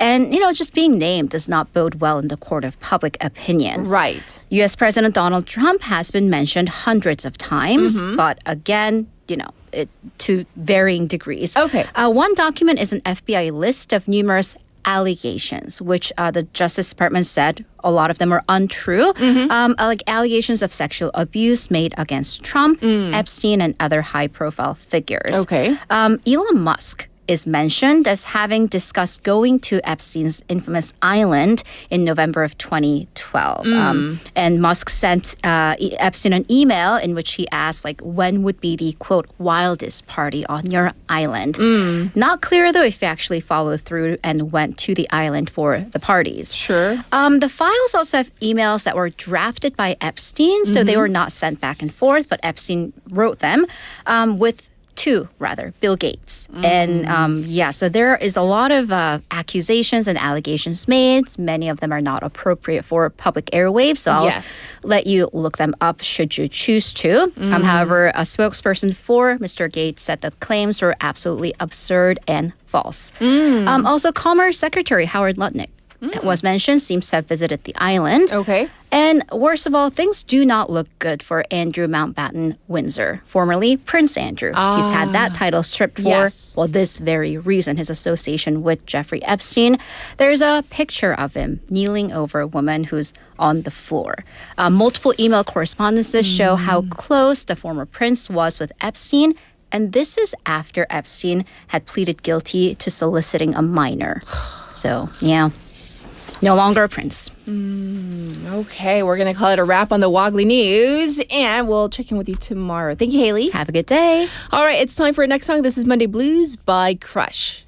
And, just being named does not bode well in the court of public opinion. Right. U.S. President Donald Trump has been mentioned hundreds of times, but again, to varying degrees. Okay. One document is an FBI list of numerous allegations, which the Justice Department said a lot of them are untrue, like allegations of sexual abuse made against Trump, Epstein, and other high-profile figures. Okay. Elon Musk is mentioned as having discussed going to Epstein's infamous island in November of 2012. And Musk sent Epstein an email in which he asked, like, when would be the, quote, wildest party on your island? Not clear, though, if he actually followed through and went to the island for the parties. Sure. The files also have emails that were drafted by Epstein, so they were not sent back and forth, but Epstein wrote them with Bill Gates. And so there is a lot of accusations and allegations made. Many of them are not appropriate for public airwaves, so I'll let you look them up should you choose to. However, a spokesperson for Mr. Gates said that claims were absolutely absurd and false. Also, Commerce Secretary Howard Lutnick was mentioned, seems to have visited the island. Okay. And worst of all, things do not look good for Andrew Mountbatten Windsor, formerly Prince Andrew. He's had that title stripped for, well, this very reason, his association with Jeffrey Epstein. There's a picture of him kneeling over a woman who's on the floor. Multiple email correspondences show how close the former prince was with Epstein. And this is after Epstein had pleaded guilty to soliciting a minor. So, yeah. No longer a prince. Okay, we're going to call it a wrap on the Woggly News, and we'll check in with you tomorrow. Thank you, Haley. Have a good day. All right, it's time for our next song. This is Monday Blues by Crush.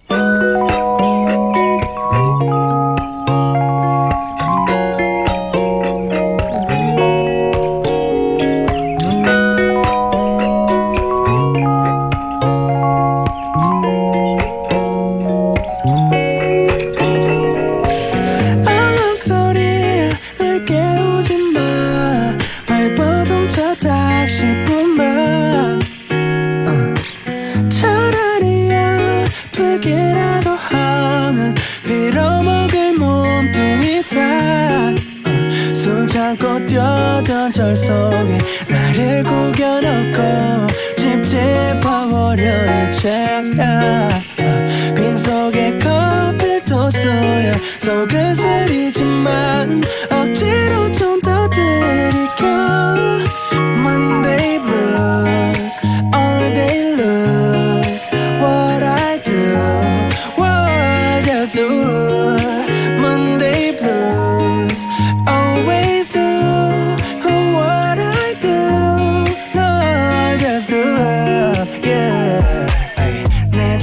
전철 속에 나를 구겨놓고 찝찝하고 월요일 책야 빈속에 커피도 쏘여 속은 쓰리지만 억지로 좀 더 들이켜 Monday blues all day lose What I do was just Monday blues always do What I do, no, just do, yeah. 내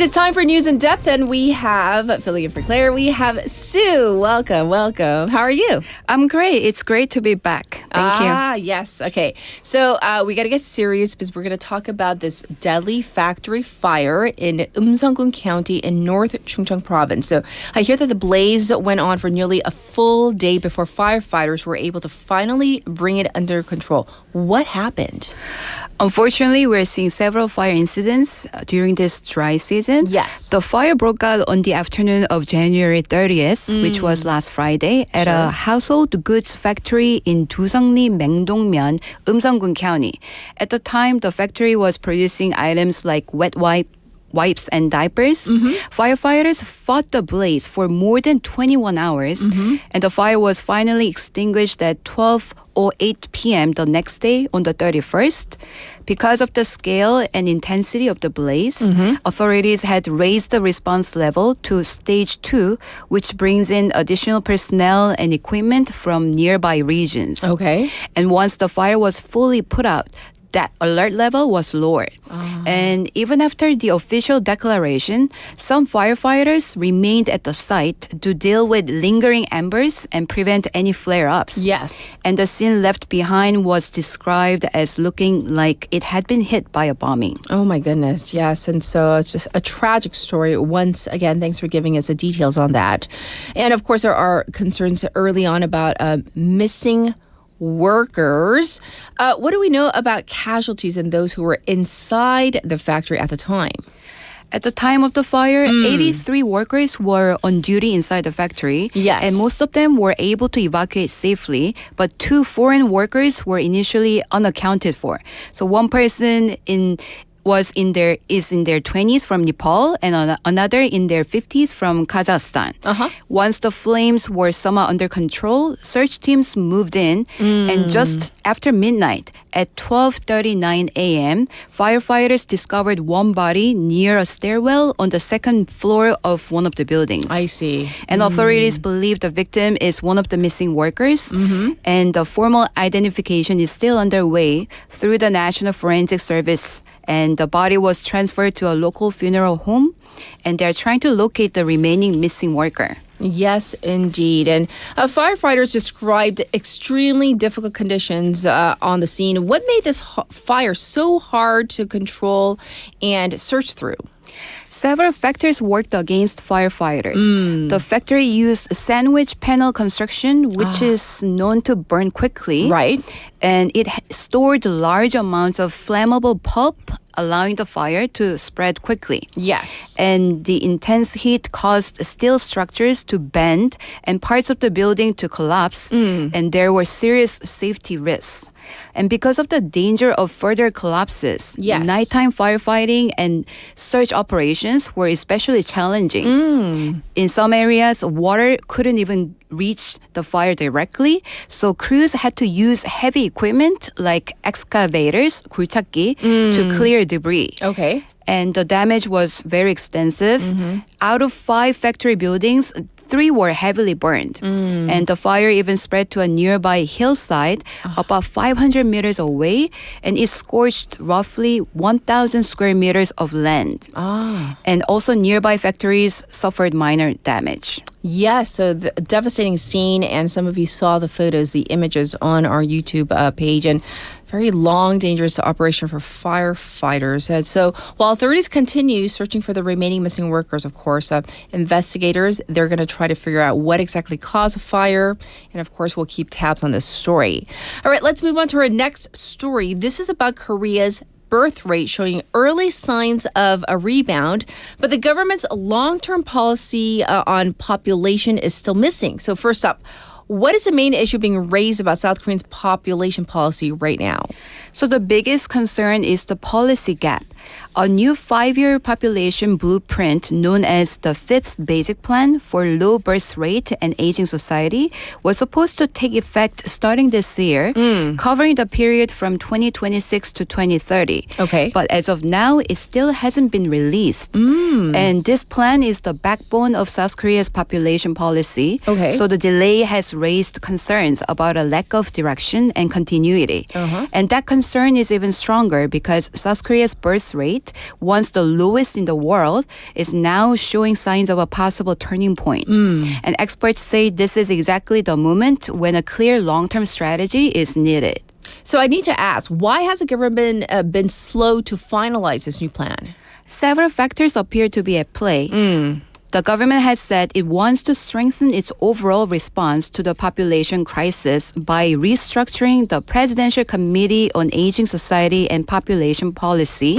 It's time for News in Depth, and we have, filling in for Claire, we have Sue. Welcome. How are you? I'm great. It's great to be back. Thank you. Yes. Okay. So we got to get serious because we're going to talk about this deadly factory fire in Umseong-gun County in North Chungcheong Province. So I hear that the blaze went on for nearly a full day before firefighters were able to finally bring it under control. What happened? Unfortunately, we're seeing several fire incidents during this dry season. Yes. The fire broke out on the afternoon of January 30th, which was last Friday, at a household goods factory in 두성리 맹동면, 음성군 County. At the time, the factory was producing items like wet wipes and diapers. Firefighters fought the blaze for more than 21 hours, and the fire was finally extinguished at 12:08 p.m. the next day on the 31st. Because of the scale and intensity of the blaze, authorities had raised the response level to stage 2, which brings in additional personnel and equipment from nearby regions. Okay. And once the fire was fully put out, that alert level was lowered. And even after the official declaration, some firefighters remained at the site to deal with lingering embers and prevent any flare-ups. Yes. And the scene left behind was described as looking like it had been hit by a bombing. Oh my goodness, yes. And so it's just a tragic story. Once again, thanks for giving us the details on that. And of course, there are concerns early on about missing workers. What do we know about casualties and those who were inside the factory at the time? At the time of the fire, 83 workers were on duty inside the factory. Yes. And most of them were able to evacuate safely, but 2 foreign workers were initially unaccounted for. So one person is in their 20s from Nepal and another in their 50s from Kazakhstan. Once the flames were somewhat under control, search teams moved in, and just after midnight at 12:39 a.m., firefighters discovered one body near a stairwell on the second floor of one of the buildings. I see. And authorities believe the victim is one of the missing workers, and the formal identification is still underway through the National Forensic Service. And the body was transferred to a local funeral home, and they're trying to locate the remaining missing worker. Yes, indeed. And firefighters described extremely difficult conditions on the scene. What made this fire so hard to control and search through? Several factors worked against firefighters. The factory used sandwich panel construction, which is known to burn quickly. Right. And it stored large amounts of flammable pulp, allowing the fire to spread quickly. Yes. And the intense heat caused steel structures to bend and parts of the building to collapse, and there were serious safety risks. And because of the danger of further collapses, nighttime firefighting and search operations were especially challenging. In some areas, water couldn't even reach the fire directly, so crews had to use heavy equipment like excavators, 굴착기, to clear debris. Okay. And the damage was very extensive. Out of 5 factory buildings, 3 were heavily burned. And the fire even spread to a nearby hillside about 500 meters away, and it scorched roughly 1,000 square meters of land. And also nearby factories suffered minor damage. Yes, so the devastating scene, and some of you saw the photos, the images on our YouTube page, and very long, dangerous operation for firefighters. And so while authorities continue searching for the remaining missing workers, of course, investigators, they're going to try to figure out what exactly caused the fire. And of course, we'll keep tabs on this story. All right, let's move on to our next story. This is about Korea's birth rate showing early signs of a rebound, but the government's long-term policy on population is still missing. So first up, what is the main issue being raised about South Korea's population policy right now? So the biggest concern is the policy gap. A new 5-year population blueprint known as the 5th Basic Plan for Low Birth Rate and Aging Society was supposed to take effect starting this year, covering the period from 2026 to 2030. Okay. But as of now, it still hasn't been released. And this plan is the backbone of South Korea's population policy. Okay. So the delay has raised concerns about a lack of direction and continuity. And that concern is even stronger because South Korea's birth rate, once the lowest in the world, is now showing signs of a possible turning point. And experts say this is exactly the moment when a clear long-term strategy is needed. So I need to ask, why has the government been slow to finalize this new plan? Several factors appear to be at play. The government has said it wants to strengthen its overall response to the population crisis by restructuring the Presidential Committee on Aging Society and Population Policy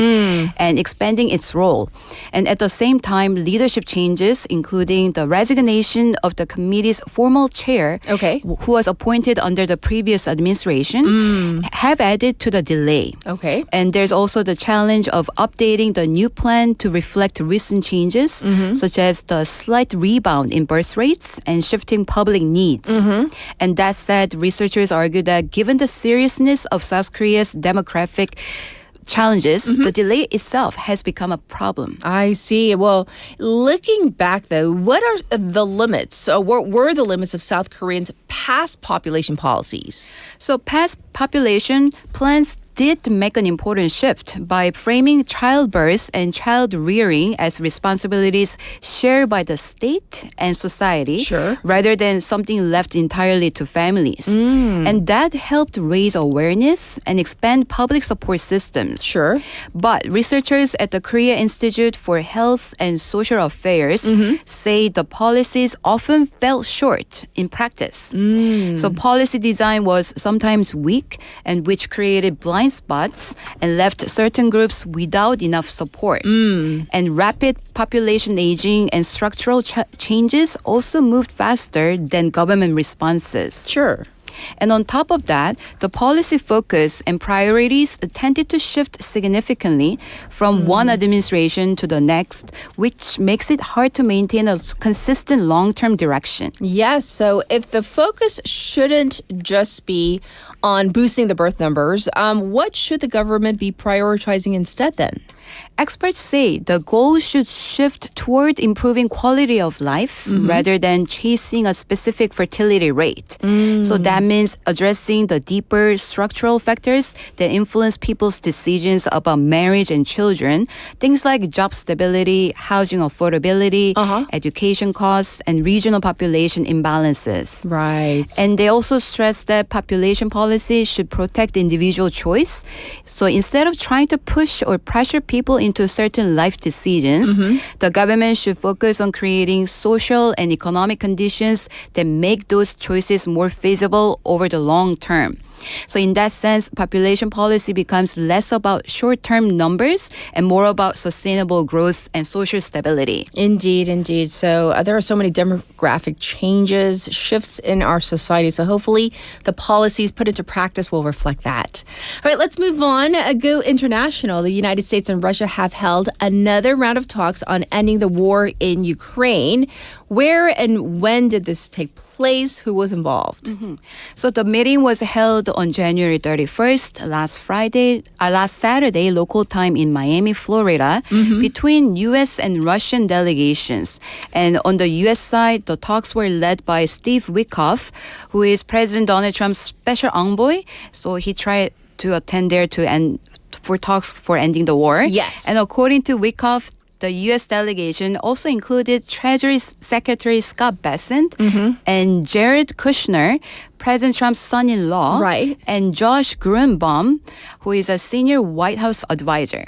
and expanding its role. And at the same time, leadership changes, including the resignation of the committee's formal chair, who was appointed under the previous administration, have added to the delay. And there's also the challenge of updating the new plan to reflect recent changes, such as the slight rebound in birth rates and shifting public needs. And that said, researchers argue that given the seriousness of South Korea's demographic challenges, the delay itself has become a problem. I see. Well, looking back though, what are the limits? What were the limits of South Koreans' past population policies? So past population plans did make an important shift by framing childbirth and child rearing as responsibilities shared by the state and society rather than something left entirely to families. And that helped raise awareness and expand public support systems. But researchers at the Korea Institute for Health and Social Affairs say the policies often fell short in practice. So policy design was sometimes weak, and which created blind spots and left certain groups without enough support. And rapid population aging and structural changes also moved faster than government responses. And on top of that, the policy focus and priorities tended to shift significantly from one administration to the next, which makes it hard to maintain a consistent long-term direction. Yes, so if the focus shouldn't just be on boosting the birth numbers, what should the government be prioritizing instead then? Experts say the goal should shift toward improving quality of life rather than chasing a specific fertility rate. So that means addressing the deeper structural factors that influence people's decisions about marriage and children, things like job stability, housing affordability, education costs, and regional population imbalances. And they also stress that population policy should protect individual choice. So instead of trying to push or pressure people into certain life decisions, the government should focus on creating social and economic conditions that make those choices more feasible over the long term. So in that sense, population policy becomes less about short-term numbers and more about sustainable growth and social stability. Indeed. So there are so many demographic changes, shifts in our society. So hopefully the policies put into practice will reflect that. All right, let's move on. Go international. The United States and Russia have held another round of talks on ending the war in Ukraine. Where and when did this take place? Who was involved? So the meeting was held on January 31st, last Saturday, local time in Miami, Florida, between U.S. and Russian delegations. And on the U.S. side, the talks were led by Steve Witkoff, who is President Donald Trump's special envoy. So he tried to attend there for talks for ending the war. Yes. And according to Witkoff, the U.S. delegation also included Treasury Secretary Scott Bessent and Jared Kushner, President Trump's son-in-law, and Josh Grunbaum, who is a senior White House advisor.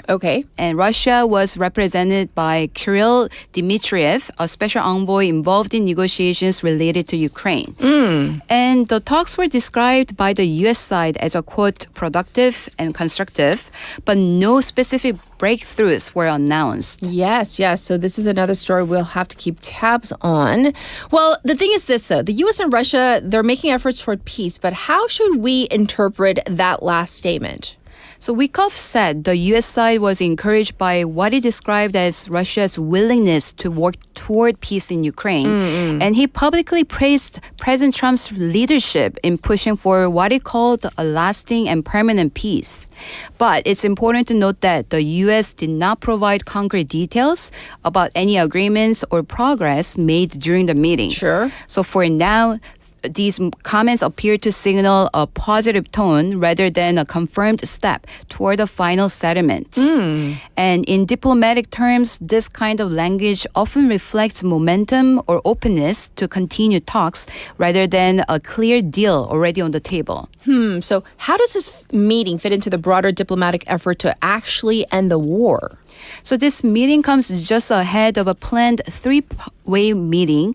And Russia was represented by Kirill Dmitriev, a special envoy involved in negotiations related to Ukraine. And the talks were described by the U.S. side as a, quote, productive and constructive, but no specific breakthroughs were announced. Yes. So this is another story we'll have to keep tabs on. Well, the thing is this, though. The U.S. and Russia, they're making efforts toward peace, but how should we interpret that last statement? So Witkoff said the U.S. side was encouraged by what he described as Russia's willingness to work toward peace in Ukraine. And he publicly praised President Trump's leadership in pushing for what he called a lasting and permanent peace. But it's important to note that the U.S. did not provide concrete details about any agreements or progress made during the meeting. So for now, these comments appear to signal a positive tone rather than a confirmed step toward a final settlement. And in diplomatic terms, this kind of language often reflects momentum or openness to continue talks rather than a clear deal already on the table. So how does this meeting fit into the broader diplomatic effort to actually end the war? So this meeting comes just ahead of a planned three-way meeting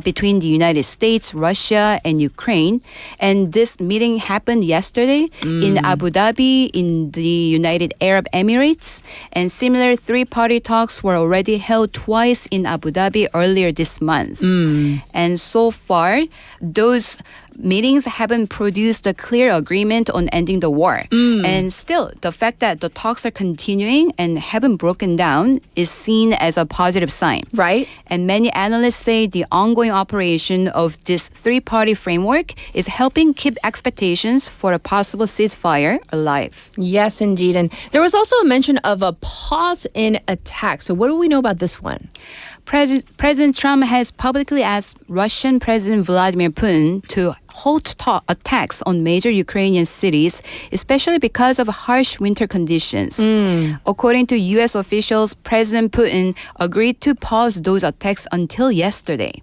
between the United States, Russia, and Ukraine. And this meeting happened yesterday in Abu Dhabi, in the United Arab Emirates. And similar three-party talks were already held twice in Abu Dhabi earlier this month. And so far, those meetings haven't produced a clear agreement on ending the war. And still, the fact that the talks are continuing and haven't broken down is seen as a positive sign. Right. And many analysts say the ongoing operation of this three-party framework is helping keep expectations for a possible ceasefire alive. Yes, indeed. And there was also a mention of a pause in attacks. So what do we know about this one? President Trump has publicly asked Russian President Vladimir Putin to halt attacks on major Ukrainian cities, especially because of harsh winter conditions. According to U.S. officials, President Putin agreed to pause those attacks until yesterday.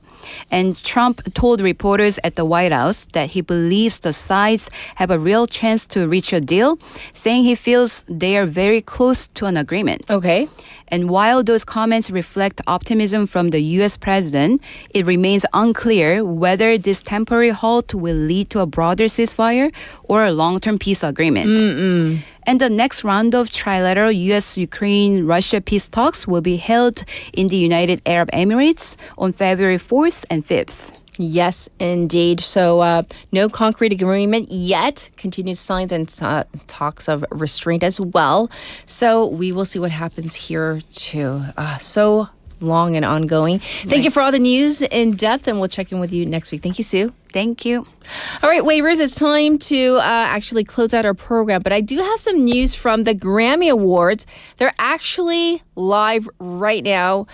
And Trump told reporters at the White House that he believes the sides have a real chance to reach a deal, saying he feels they are very close to an agreement. Okay. And while those comments reflect optimism from the U.S. president, it remains unclear whether this temporary halt will lead to a broader ceasefire or a long-term peace agreement. And the next round of trilateral U.S., Ukraine, Russia peace talks will be held in the United Arab Emirates on February 4th and 5th. Yes, indeed. So no concrete agreement yet. Continued signs and talks of restraint as well. So we will see what happens here too. So long and ongoing. Thank you for all the news in depth, and we'll check in with you next week. Thank you, Sue. Thank you. All right, Wavers, it's time to actually close out our program. But I do have some news from the Grammy Awards. They're actually live right now.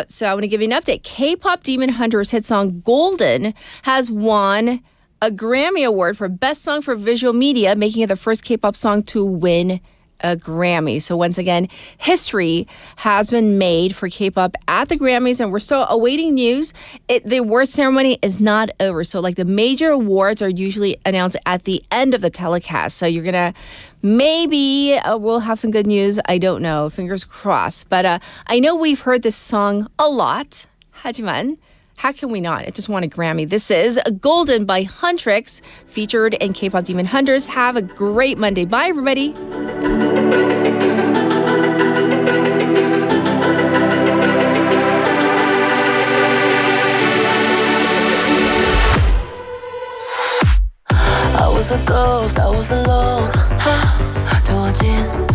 So I want to give you an update. K-pop Demon Hunter's hit song Golden has won a Grammy Award for Best Song for Visual Media, making it the first K-pop song to win a Grammy. So once again, history has been made for K-pop at the Grammys, and we're still awaiting news. The award ceremony is not over. So like the major awards are usually announced at the end of the telecast. So you're going to maybe we'll have some good news. I don't know. Fingers crossed. But I know we've heard this song a lot. 하지만 how can we not? It just won a Grammy. This is Golden by Huntrix, featured in K-pop Demon Hunters. Have a great Monday. Bye, everybody. I was a ghost, I was alone. 두어진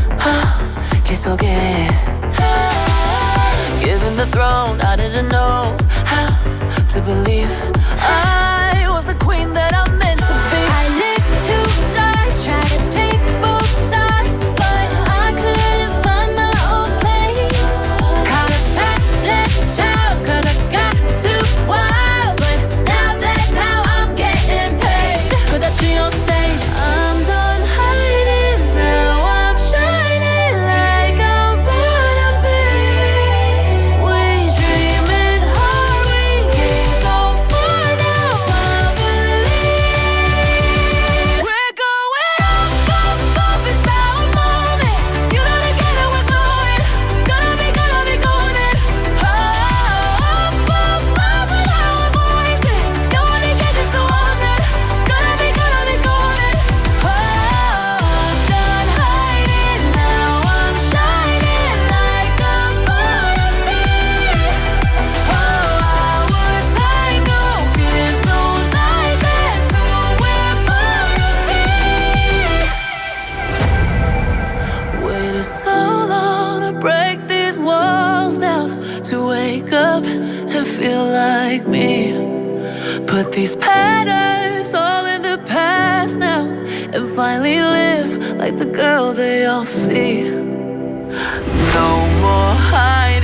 길 속에 given the throne, I didn't know how to believe I was the queen that I'm meant to be. I lived two lives, tried to pick both sides, but I couldn't find my own place. Caught a backlash child, 'cause I got too wild, but now that's how I'm getting paid. 끝없이 on stage, I'm done hiding, now I'm shining like I'm born to be. We dreaming hard, we came so far, now I believe. We're going up, up, up, it's our moment. You know together we're going, gonna be golden. Oh, up, up, up with our voices. You only get this so often, gonna be golden. Oh, I'm done hiding, now I'm shining like I'm born to be. Oh, our time, no fears, no lies, that's who we're born to be. Waited so long to break these walls down, to wake up and feel like me. Put these patterns all in the past now, and finally live like the girl they all see. No more hiding.